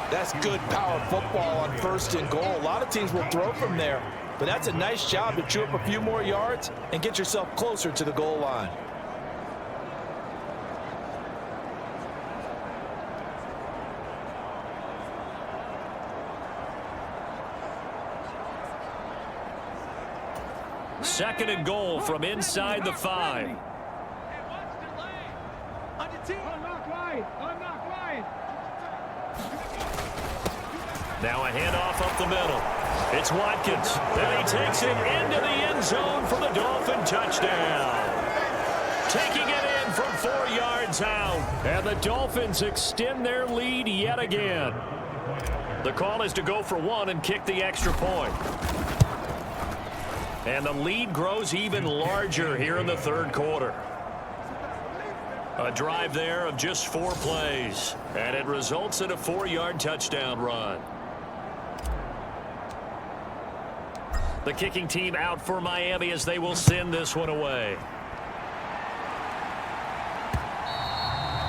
That's good power football on 1st and goal. A lot of teams will throw from there, but that's a nice job to chew up a few more yards and get yourself closer to the goal line. Second and goal from inside the 5. Hey, watch the lane. On your team. Unlock line. Now a handoff up the middle. It's Watkins. Then he takes it into the end zone for the Dolphin touchdown. Taking it in from 4 yards out. And the Dolphins extend their lead yet again. The call is to go for 1 and kick the extra point. And the lead grows even larger here in the 3rd quarter. A drive there of just 4 plays. And it results in a 4-yard touchdown run. The kicking team out for Miami as they will send this one away.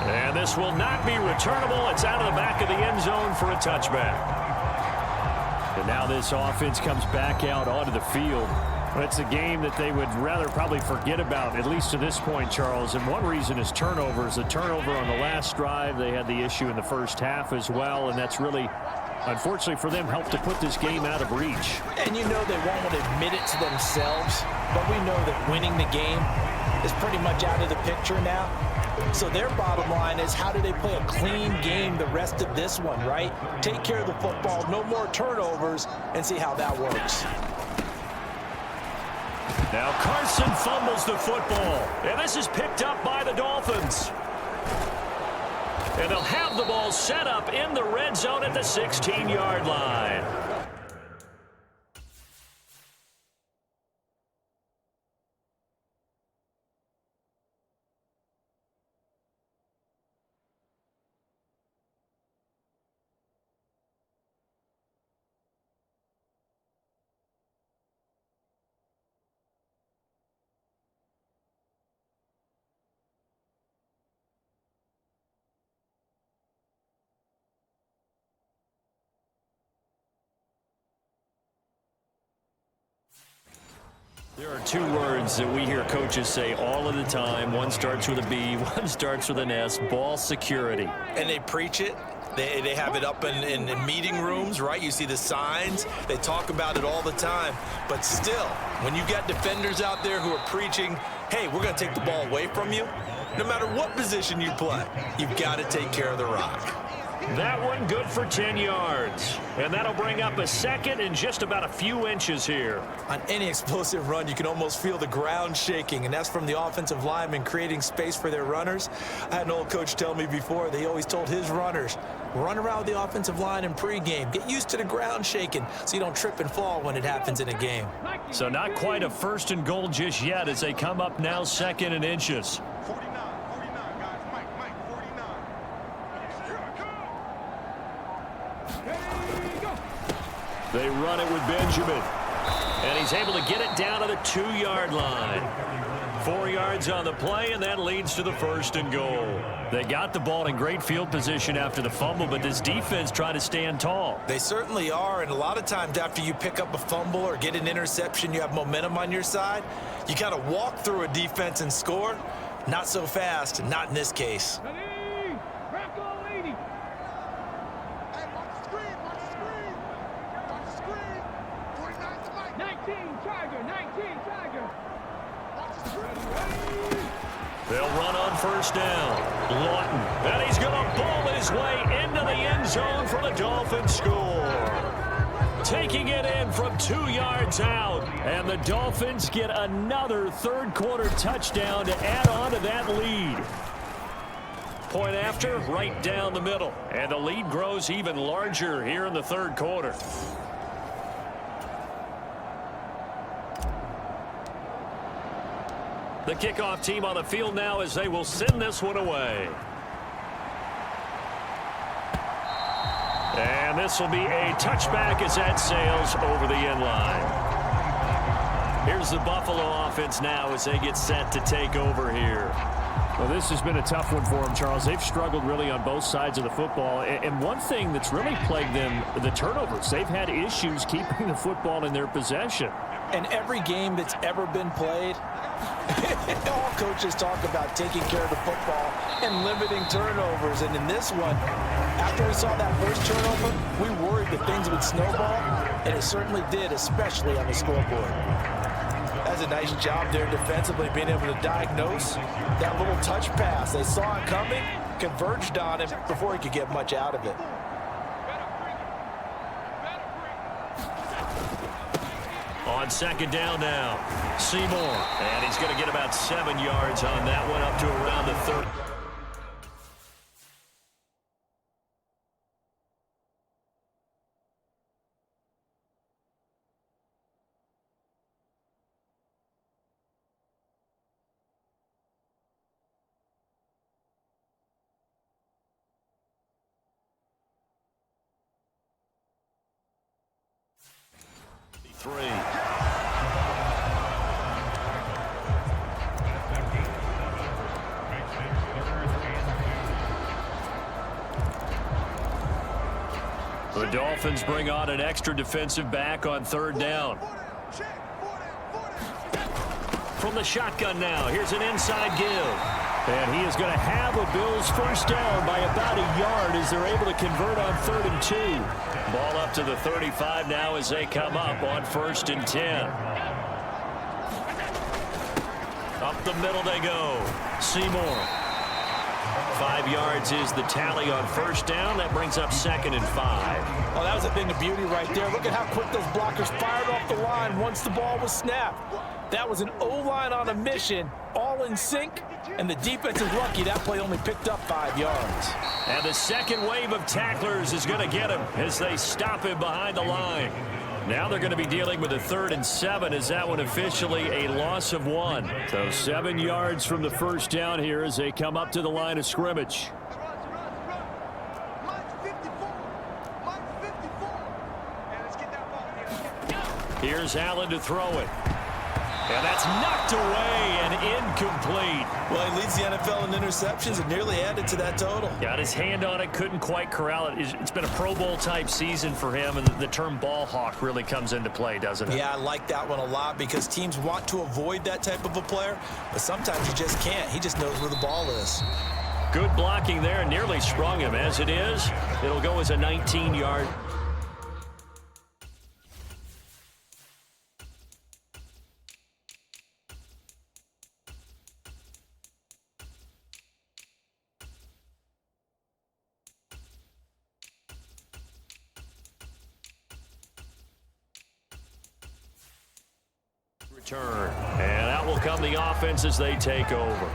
And this will not be returnable. It's out of the back of the end zone for a touchback. And now this offense comes back out onto the field. It's a game that they would rather probably forget about, at least to this point, Charles. And one reason is turnovers. A turnover on the last drive. They had the issue in the first half as well, and that's really, unfortunately for them, helped to put this game out of reach. And you know they won't admit it to themselves, but we know that winning the game is pretty much out of the picture now. So their bottom line is, how do they play a clean game the rest of this one, right? Take care of the football, no more turnovers, and see how that works. Now Carson fumbles the football, and this is picked up by the Dolphins. And they'll have the ball set up in the red zone at the 16-yard line. There are two words that we hear coaches say all of the time. One starts with a B, one starts with an S, ball security. And they preach it. They have it up in meeting rooms, right? You see the signs. They talk about it all the time. But still, when you got defenders out there who are preaching, hey, we're going to take the ball away from you, no matter what position you play, you've got to take care of the rock. That one good for 10 yards. And that'll bring up a second and just about a few inches here. On any explosive run, you can almost feel the ground shaking, and that's from the offensive linemen creating space for their runners. I had an old coach tell me before, they always told his runners, run around the offensive line in pregame. Get used to the ground shaking so you don't trip and fall when it happens in a game. So not quite a 1st and goal just yet as they come up now 2nd and inches. 49, guys. Mike, 49. Here we go. They run it with Benjamin. And he's able to get it down to the 2-yard line. 4 yards on the play, and that leads to the 1st and goal. They got the ball in great field position after the fumble, but this defense tried to stand tall. They certainly are, and a lot of times after you pick up a fumble or get an interception, you have momentum on your side. You kind of walk through a defense and score. Not so fast, not in this case. Ready? Crack all 80. Hey, watch the screen. Watch the screen. 49 to Mike. 19, Tiger. 19, Tiger. Watch the screen. Ready? They'll run on 1st down. Lawton. And he's going to ball his way into the end zone for the Dolphins score. Taking it in from 2 yards out. And the Dolphins get another 3rd quarter touchdown to add on to that lead. Point after, right down the middle. And the lead grows even larger here in the 3rd quarter. The kickoff team on the field now as they will send this one away. And this will be a touchback as that sails over the end line. Here's the Buffalo offense now as they get set to take over here. Well, this has been a tough one for them, Charles. They've struggled really on both sides of the football. And one thing that's really plagued them, the turnovers. They've had issues keeping the football in their possession. And every game that's ever been played, all coaches talk about taking care of the football and limiting turnovers. And in this one, after we saw that first turnover, we worried that things would snowball, and it certainly did, especially on the scoreboard. That's a nice job there defensively, being able to diagnose that little touch pass. They saw it coming, converged on him before he could get much out of it. On 2nd down now, Seymour. And he's going to get about 7 yards on that one, up to around the 30. The Dolphins bring on an extra defensive back on 3rd down. From the shotgun now, here's an inside give. And he is going to have a Bills 1st down by about a yard as they're able to convert on 3rd and 2. Ball up to the 35 now as they come up on 1st and 10. Up the middle they go. Seymour. 5 yards is the tally on 1st down. That brings up 2nd and 5. Oh, that was a thing of beauty right there. Look at how quick those blockers fired off the line once the ball was snapped. That was an O-line on a mission, all in sync, and the defense is lucky that play only picked up 5 yards. And the second wave of tacklers is going to get him as they stop him behind the line. Now they're going to be dealing with a 3rd and 7 as that one officially a loss of 1. So 7 yards from the 1st down here as they come up to the line of scrimmage. Here's Allen to throw it. And that's knocked away and incomplete. Well, he leads the NFL in interceptions and nearly added to that total. Got his hand on it, couldn't quite corral it. It's been a Pro Bowl type season for him, and the term ball hawk really comes into play, doesn't it? Yeah, I like that one a lot because teams want to avoid that type of a player, but sometimes you just can't. He just knows where the ball is. Good blocking there, nearly sprung him. As it is, it'll go as a 19-yard. Return, and out will come the offense as they take over.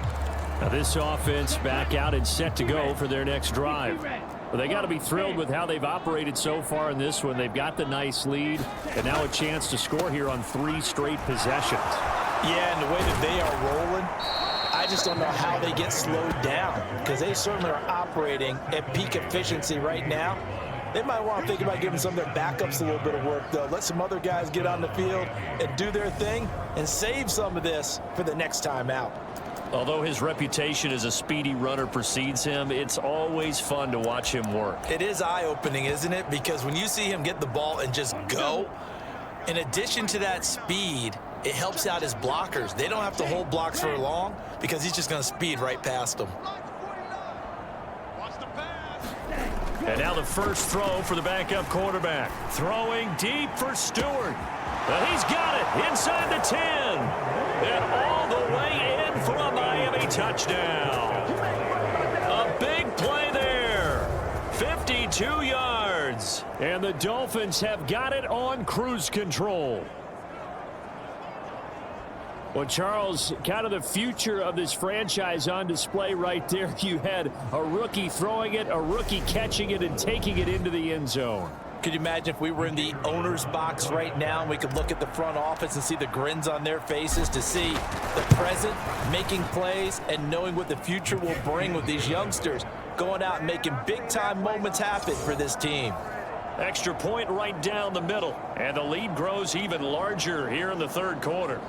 Now this offense back out and set to go for their next drive. Well, they got to be thrilled with how they've operated so far in this one. They've got the nice lead, and now a chance to score here on 3 straight possessions. Yeah, and the way that they are rolling, I just don't know how they get slowed down because they certainly are operating at peak efficiency right now. They might want to think about giving some of their backups a little bit of work, though. Let some other guys get on the field and do their thing and save some of this for the next time out. Although his reputation as a speedy runner precedes him, it's always fun to watch him work. It is eye-opening, isn't it? Because when you see him get the ball and just go, in addition to that speed, it helps out his blockers. They don't have to hold blocks for long because he's just going to speed right past them. And now the first throw for the backup quarterback. Throwing deep for Stewart. Well, he's got it inside the 10. And all the way in for a Miami touchdown. A big play there. 52 yards. And the Dolphins have got it on cruise control. Well, Charles, kind of the future of this franchise on display right there. You had a rookie throwing it, a rookie catching it, and taking it into the end zone. Could you imagine if we were in the owner's box right now and we could look at the front office and see the grins on their faces to see the present making plays and knowing what the future will bring with these youngsters going out and making big-time moments happen for this team. Extra point right down the middle. And the lead grows even larger here in the third quarter.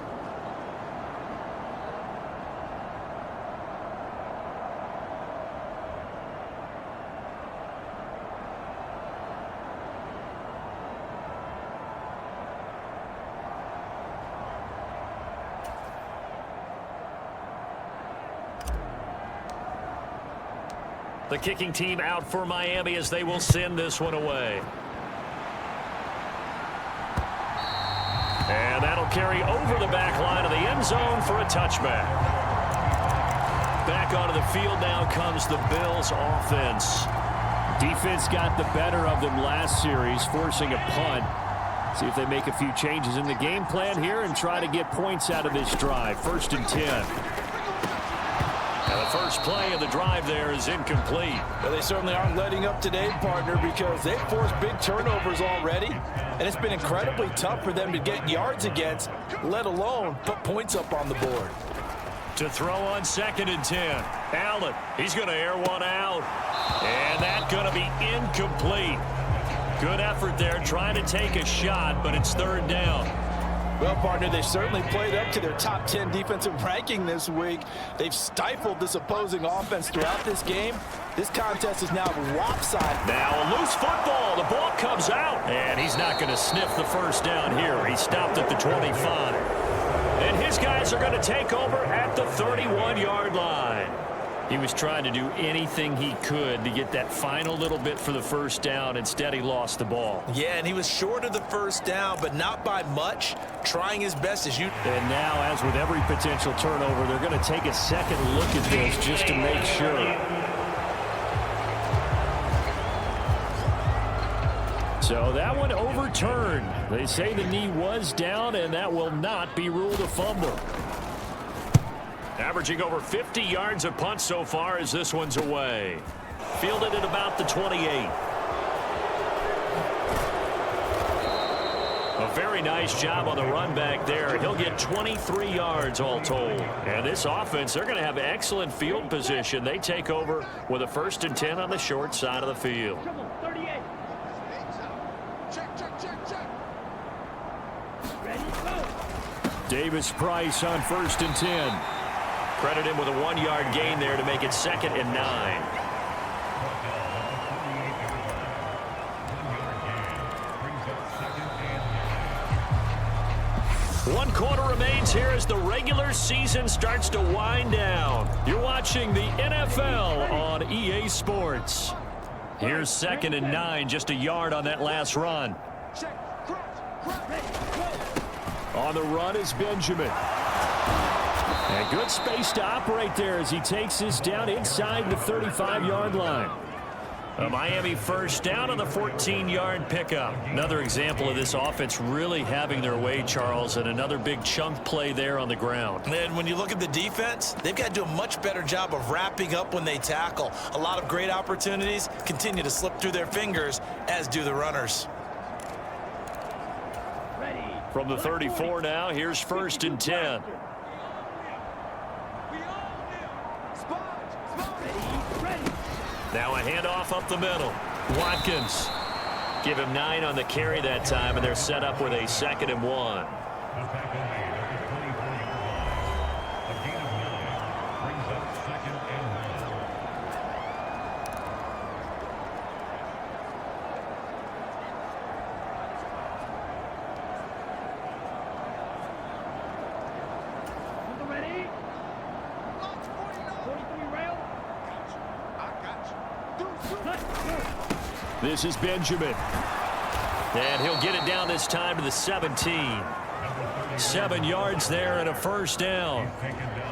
The kicking team out for Miami as they will send this one away. And that'll carry over the back line of the end zone for a touchback. Back onto the field now comes the Bills offense. Defense got the better of them last series, forcing a punt. See if they make a few changes in the game plan here and try to get points out of this drive. 1st and 10. And the first play of the drive there is incomplete. Well, they certainly aren't letting up today, partner, because they've forced big turnovers already, and it's been incredibly tough for them to get yards against, let alone put points up on the board. To throw on 2nd and 10. Allen, he's going to air one out. And that's going to be incomplete. Good effort there trying to take a shot, but it's 3rd down. Well, partner, they certainly played up to their top 10 defensive ranking this week. They've stifled this opposing offense throughout this game. This contest is now lopsided. Now a loose football. The ball comes out. And he's not going to sniff the first down here. He stopped at the 25. And his guys are going to take over at the 31-yard line. He was trying to do anything he could to get that final little bit for the first down. Instead, he lost the ball. Yeah, and he was short of the first down, but not by much, trying his best as you. And now, as with every potential turnover, they're going to take a second look at this just to make sure. So that one overturned. They say the knee was down, and that will not be ruled a fumble. Averaging over 50 yards a punt so far as this one's away. Fielded at about the 28. A very nice job on the run back there. He'll get 23 yards all told. And this offense, they're going to have excellent field position. They take over with a 1st and 10 on the short side of the field. Davis-Price on 1st and 10. Credit him with a 1-yard gain there to make it 2nd and 9. One quarter remains here as the regular season starts to wind down. You're watching the NFL on EA Sports. Here's 2nd and 9, just a yard on that last run. On the run is Benjamin. And good space to operate there as he takes this down inside the 35-yard line. A Miami first down on the 14-yard pickup. Another example of this offense really having their way, Charles, and another big chunk play there on the ground. And when you look at the defense, they've got to do a much better job of wrapping up when they tackle. A lot of great opportunities continue to slip through their fingers, as do the runners. From the 34 now, here's 1st and 10. Now a handoff up the middle. Watkins. Give him 9 on the carry that time, and they're set up with a 2nd and 1. This is Benjamin. And he'll get it down this time to the 17. 7 yards there and a 1st down.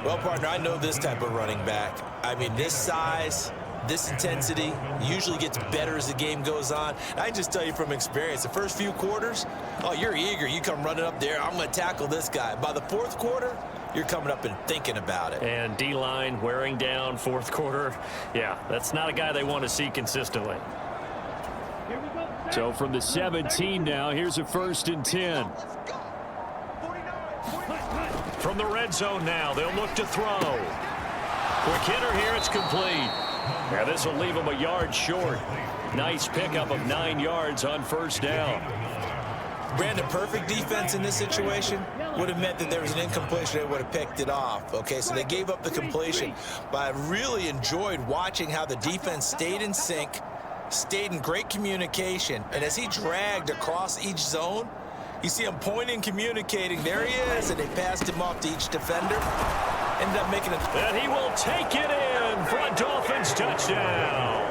Well, partner, I know this type of running back. I mean, this size, this intensity usually gets better as the game goes on. I just tell you from experience, the first few quarters, oh, you're eager. You come running up there, I'm going to tackle this guy. By the 4th quarter, you're coming up and thinking about it. And D-line wearing down 4th quarter. Yeah, that's not a guy they want to see consistently. So from the 17 now, here's a 1st and 10. From the red zone now, they'll look to throw. Quick hitter here, it's complete. Now this will leave them a yard short. Nice pickup of 9 yards on 1st down. Brandon, perfect defense in this situation would have meant that there was an incompletion. They would have picked it off. Okay, so they gave up the completion. But I really enjoyed watching how the defense stayed in sync, stayed in great communication, and as he dragged across each zone, you see him pointing, communicating. There he is, and they passed him off to each defender. Ended up making it. And he will take it in for a Dolphins touchdown.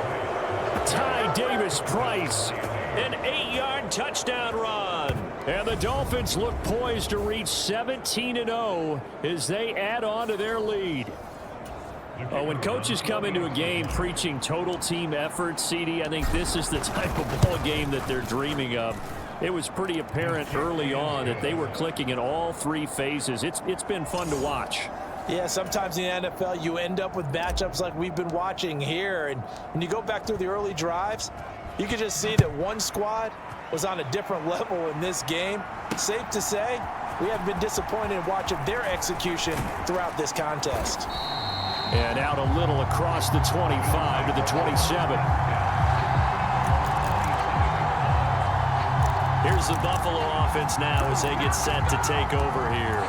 Ty Davis-Price, an 8-yard touchdown run. And the Dolphins look poised to reach 17-0 as they add on to their lead. When coaches come into a game preaching total team effort, CD, I think this is the type of ball game that they're dreaming of. It was pretty apparent early on that they were clicking in all 3 phases. It's been fun to watch. Yeah, sometimes in the NFL you end up with matchups like we've been watching here. And when you go back through the early drives, you can just see that one squad was on a different level in this game. Safe to say, we haven't been disappointed in watching their execution throughout this contest. And out a little across the 25 to the 27. Here's the Buffalo offense now as they get set to take over here.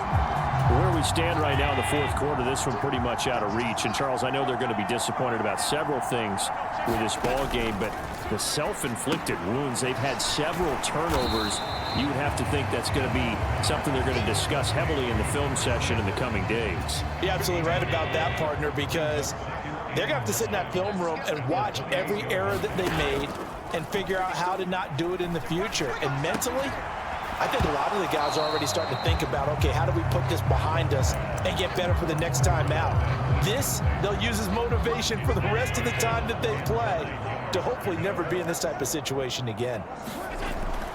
Where we stand right now in the 4th quarter, this one pretty much out of reach. And, Charles, I know they're going to be disappointed about several things with this ball game, but the self-inflicted wounds, they've had several turnovers. You would have to think that's going to be something they're going to discuss heavily in the film session in the coming days. You're absolutely right about that, partner, because they're going to have to sit in that film room and watch every error that they made and figure out how to not do it in the future. And mentally, I think a lot of the guys are already starting to think about, okay, how do we put this behind us and get better for the next time out? This, they'll use as motivation for the rest of the time that they play to hopefully never be in this type of situation again.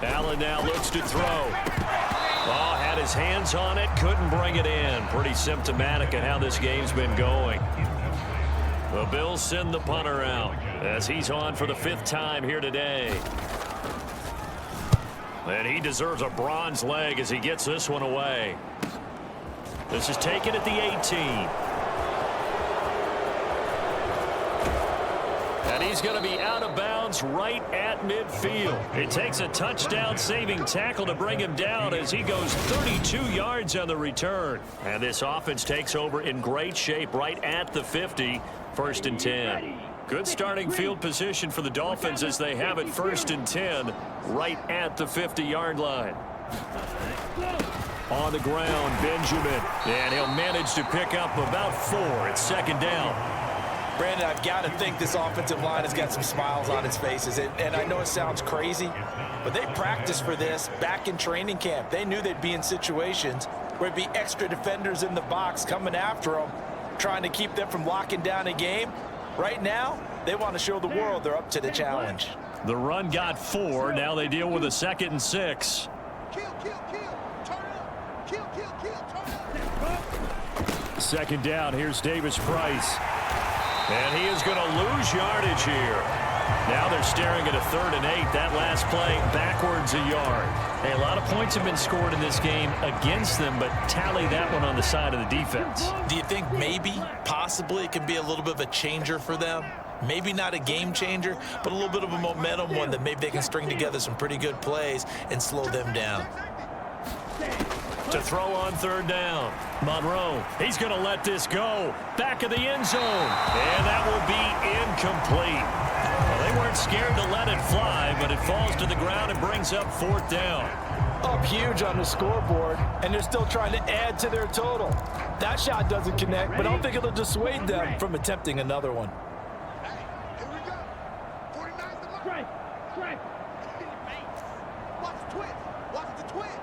Allen now looks to throw. Oh, had his hands on it, couldn't bring it in. Pretty symptomatic of how this game's been going. The Bills send the punter out as he's on for the 5th time here today. And he deserves a bronze leg as he gets this one away. This is taken at the 18. And he's going to be out of bounds right at midfield. It takes a touchdown-saving tackle to bring him down as he goes 32 yards on the return. And this offense takes over in great shape right at the 50, 1st and 10. Good starting field position for the Dolphins as they have it 1st and 10 right at the 50-yard line. On the ground, Benjamin. And he'll manage to pick up about 4. It's 2nd down. Brandon, I've got to think this offensive line has got some smiles on its faces. And I know it sounds crazy, but they practiced for this back in training camp. They knew they'd be in situations where it'd be extra defenders in the box coming after them, trying to keep them from locking down a game. Right now, they want to show the world they're up to the challenge. The run got 4. Now they deal with a 2nd and 6. Kill, kill, kill. Turn it up. Kill, kill, kill. Turn it up. 2nd down. Here's Davis Price. And he is going to lose yardage here. Now they're staring at a 3rd and 8. That last play backwards a yard. Hey, a lot of points have been scored in this game against them, but tally that one on the side of the defense. Do you think maybe, possibly, it can be a little bit of a changer for them? Maybe not a game changer, but a little bit of a momentum one that maybe they can string together some pretty good plays and slow them down. To throw on 3rd down. Monroe, he's going to let this go. Back of the end zone. And that will be incomplete. Well, they weren't scared to let it fly, but it falls to the ground and brings up 4th down. Up huge on the scoreboard, and they're still trying to add to their total. That shot doesn't connect, but I don't think it'll dissuade them from attempting another one. Hey, here we go. 49's the line. Strike. Watch the twist. Watch the twist.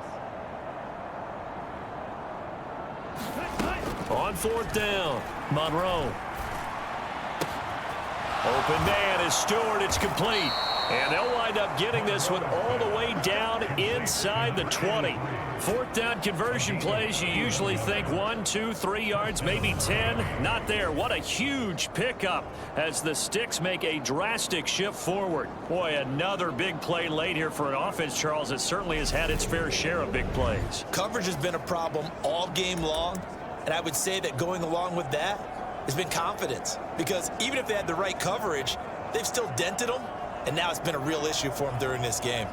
On 4th down, Monroe. Open man is Stewart. It's complete. And they'll wind up getting this one all the way down inside the 20. 4th down conversion plays, you usually think 1, 2, 3 yards, maybe 10. Not there. What a huge pickup as the Sticks make a drastic shift forward. Boy, another big play late here for an offense, Charles, that certainly has had its fair share of big plays. Coverage has been a problem all game long, and I would say that going along with that has been confidence. Because even if they had the right coverage, they've still dented them. And now it's been a real issue for him during this game.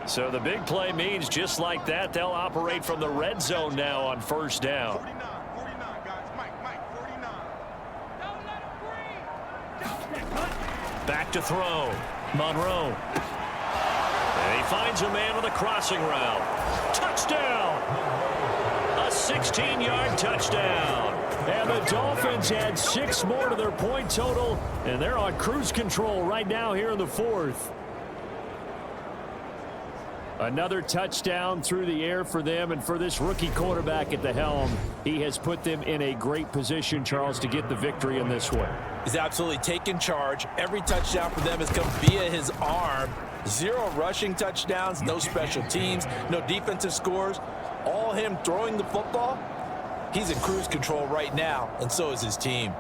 So the big play means just like that, they'll operate from the red zone now on 1st down. 49, guys. Mike, 49. Don't let him breathe. Back to throw. Monroe. And he finds a man with a crossing route. Touchdown! A 16-yard touchdown. And the Dolphins add 6 more to their point total, and they're on cruise control right now here in the 4th. Another touchdown through the air for them, and for this rookie quarterback at the helm, he has put them in a great position, Charles, to get the victory in this one. He's absolutely taken charge. Every touchdown for them has come via his arm. 0 rushing touchdowns, no special teams, no defensive scores. All him throwing the football. He's in cruise control right now, and so is his team.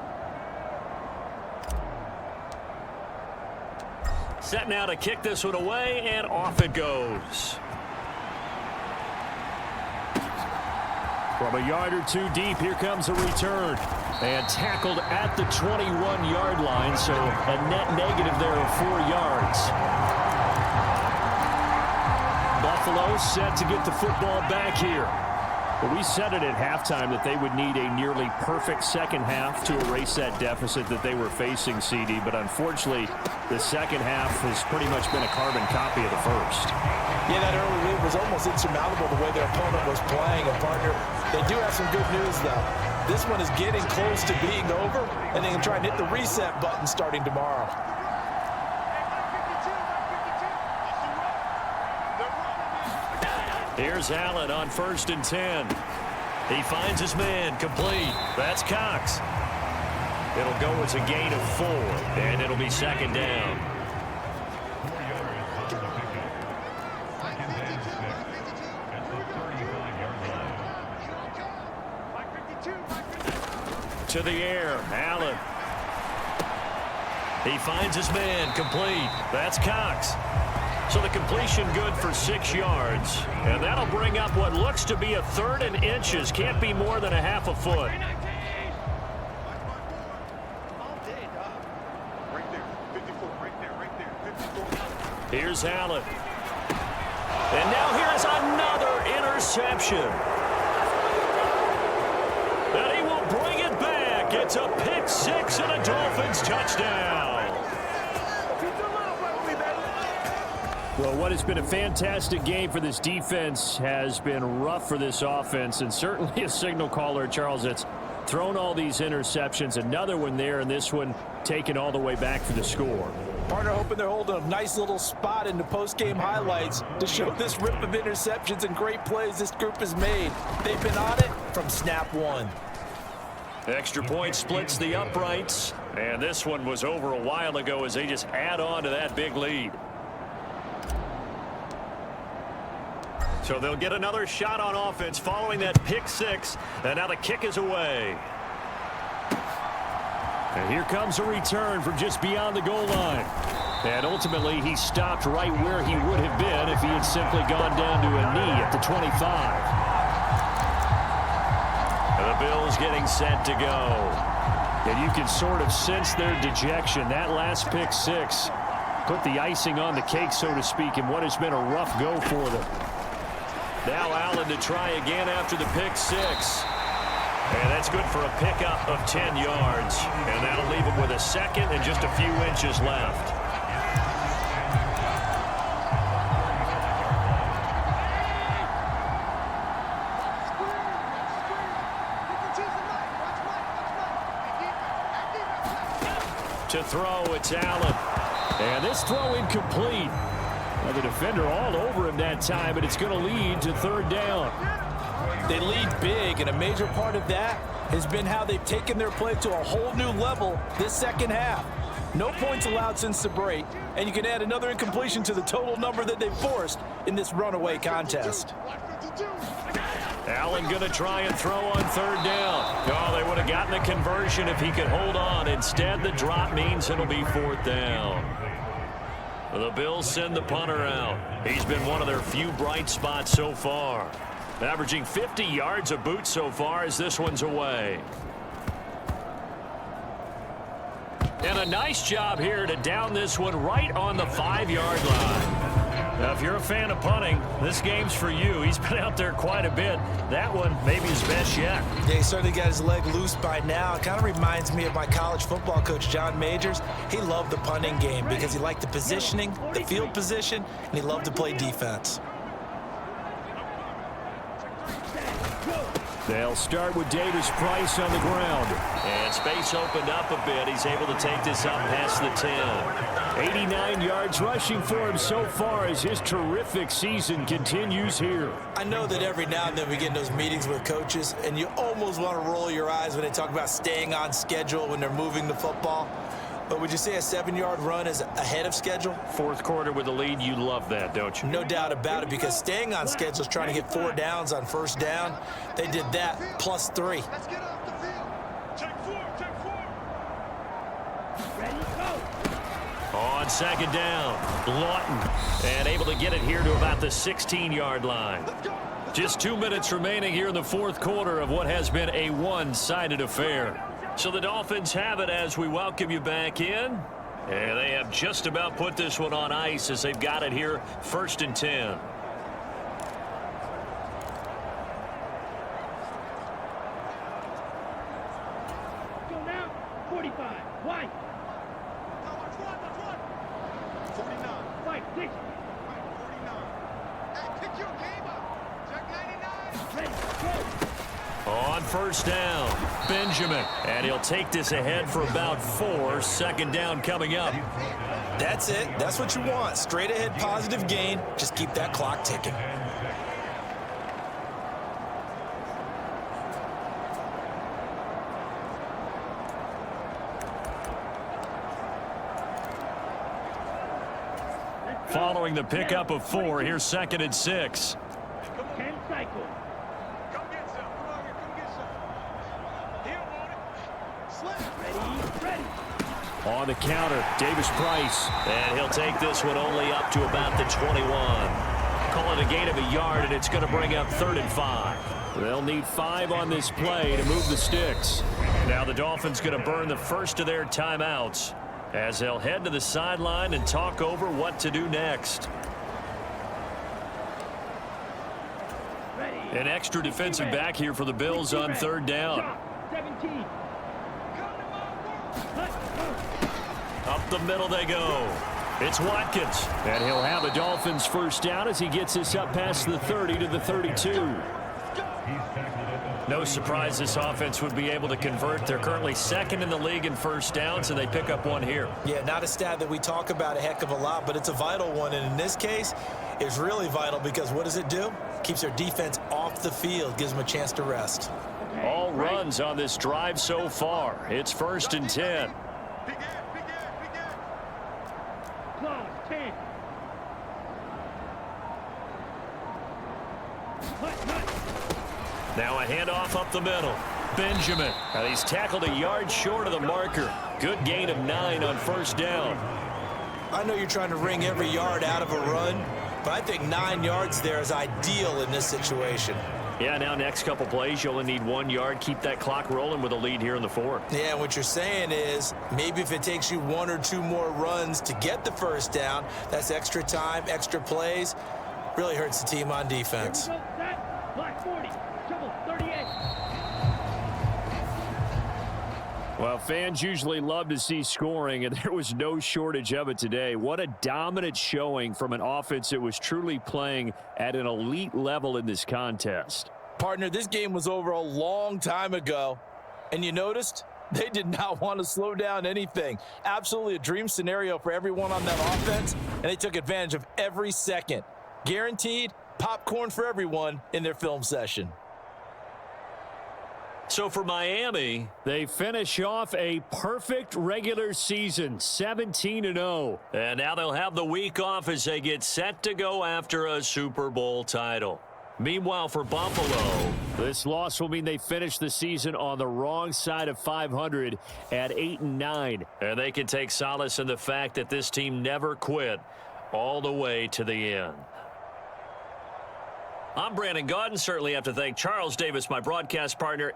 Set now to kick this one away, and off it goes. From a yard or 2 deep, here comes a return. And tackled at the 21-yard line, so a net negative there of 4 yards. Buffalo set to get the football back here. But we said it at halftime that they would need a nearly perfect second half to erase that deficit that they were facing, CD. But unfortunately, the second half has pretty much been a carbon copy of the first. Yeah, that early lead was almost insurmountable the way their opponent was playing. And, partner, they do have some good news, though. This one is getting close to being over, and they can try and hit the reset button starting tomorrow. Here's Allen on 1st and 10. He finds his man, complete. That's Cox. It'll go as a gain of 4, and it'll be 2nd down. To the air, Allen. He finds his man, complete. That's Cox. So the completion good for 6 yards. And that'll bring up what looks to be a 3rd and inches. Can't be more than a half a foot. Here's Allen. And now here's another interception. And he will bring it back. It's a pick 6 and a Dolphins touchdown. Well, what has been a fantastic game for this defense has been rough for this offense, and certainly a signal caller, Charles, that's thrown all these interceptions. Another one there, and this one taken all the way back for the score. Partner hoping they're holding a nice little spot in the post-game highlights to show this rip of interceptions and great plays this group has made. They've been on it from snap one. Extra point splits the uprights, and this one was over a while ago as they just add on to that big lead. So they'll get another shot on offense following that pick 6, and now the kick is away. And here comes a return from just beyond the goal line. And ultimately, he stopped right where he would have been if he had simply gone down to a knee at the 25. And the Bills getting set to go. And you can sort of sense their dejection. That last pick 6 put the icing on the cake, so to speak, in what has been a rough go for them. Now Allen to try again after the pick 6. And that's good for a pickup of 10 yards. And that'll leave him with a second and just a few inches left. To throw, it's Allen. And this throw incomplete. Well, the defender all over him that time, but it's going to lead to 3rd down. They lead big, and a major part of that has been how they've taken their play to a whole new level this second half. No points allowed since the break, and you can add another incompletion to the total number that they've forced in this runaway contest. Allen going to try and throw on 3rd down. Oh, they would have gotten the conversion if he could hold on. Instead, the drop means it'll be 4th down. The Bills send the punter out. He's been one of their few bright spots so far. Averaging 50 yards a boot so far as this one's away. And a nice job here to down this one right on the 5-yard line. Now, if you're a fan of punting, this game's for you. He's been out there quite a bit. That one maybe his best yet. Yeah, he certainly got his leg loose by now. It kind of reminds me of my college football coach, John Majors. He loved the punting game because he liked the positioning, the field position, and he loved to play defense. They'll start with Davis Price on the ground. And space opened up a bit. He's able to take this up past the 10. 89 yards rushing for him so far as his terrific season continues here. I know that every now and then we get in those meetings with coaches, and you almost want to roll your eyes when they talk about staying on schedule when they're moving the football. But would you say a 7-yard run is ahead of schedule? 4th quarter with the lead, you love that, don't you? No doubt about it, because staying on schedule is trying to get 4 downs on 1st down. They did that plus 3. Let's get off the field. Take 4, take 4. Ready, go. On 2nd down, Lawton, and able to get it here to about the 16-yard line. Just 2 minutes remaining here in the 4th quarter of what has been a one-sided affair. So the Dolphins have it as we welcome you back in. And they have just about put this one on ice as they've got it here 1st and 10. Go now. 45. White. 49. White, 6. 49. Hey, pick your game up. Check 99. Ready, go. On 1st down, Benjamin. And he'll take this ahead for about 4. 2nd down coming up. That's it. That's what you want. Straight ahead positive gain. Just keep that clock ticking. Following the pickup of 4, here's 2nd and 6. 10 cycles. On the counter, Davis Price. And he'll take this one only up to about the 21. Call it a gain of a yard, and it's going to bring up 3rd and 5. They'll need 5 on this play to move the sticks. Now the Dolphins going to burn the first of their timeouts as they'll head to the sideline and talk over what to do next. An extra defensive back here for the Bills on 3rd down. 17. Up the middle they go. It's Watkins. And he'll have a Dolphins first down as he gets this up past the 30 to the 32. No surprise this offense would be able to convert. They're currently 2nd in the league in first downs, and they pick up one here. Yeah, not a stat that we talk about a heck of a lot, but it's a vital one. And in this case, it's really vital because what does it do? Keeps their defense off the field, gives them a chance to rest. All runs on this drive so far. It's 1st and 10. Close, 10. Now a handoff up the middle. Benjamin. And he's tackled a yard short of the marker. Good gain of 9 on first down. I know you're trying to wring every yard out of a run, but I think 9 yards there is ideal in this situation. Yeah, now next couple plays, you only need 1 yard. Keep that clock rolling with a lead here in the 4th. Yeah, what you're saying is maybe if it takes you 1 or 2 more runs to get the first down, that's extra time, extra plays. Really hurts the team on defense. Black 40. Trouble 38. Well, fans usually love to see scoring, and there was no shortage of it today. What a dominant showing from an offense that was truly playing at an elite level in this contest. Partner, this game was over a long time ago, and you noticed they did not want to slow down anything. Absolutely a dream scenario for everyone on that offense, and they took advantage of every second. Guaranteed popcorn for everyone in their film session. So for Miami, they finish off a perfect regular season, 17-0. And now they'll have the week off as they get set to go after a Super Bowl title. Meanwhile, for Buffalo, this loss will mean they finish the season on the wrong side of 500 at 8-9. And they can take solace in the fact that this team never quit all the way to the end. I'm Brandon Gaudin. Certainly have to thank Charles Davis, my broadcast partner.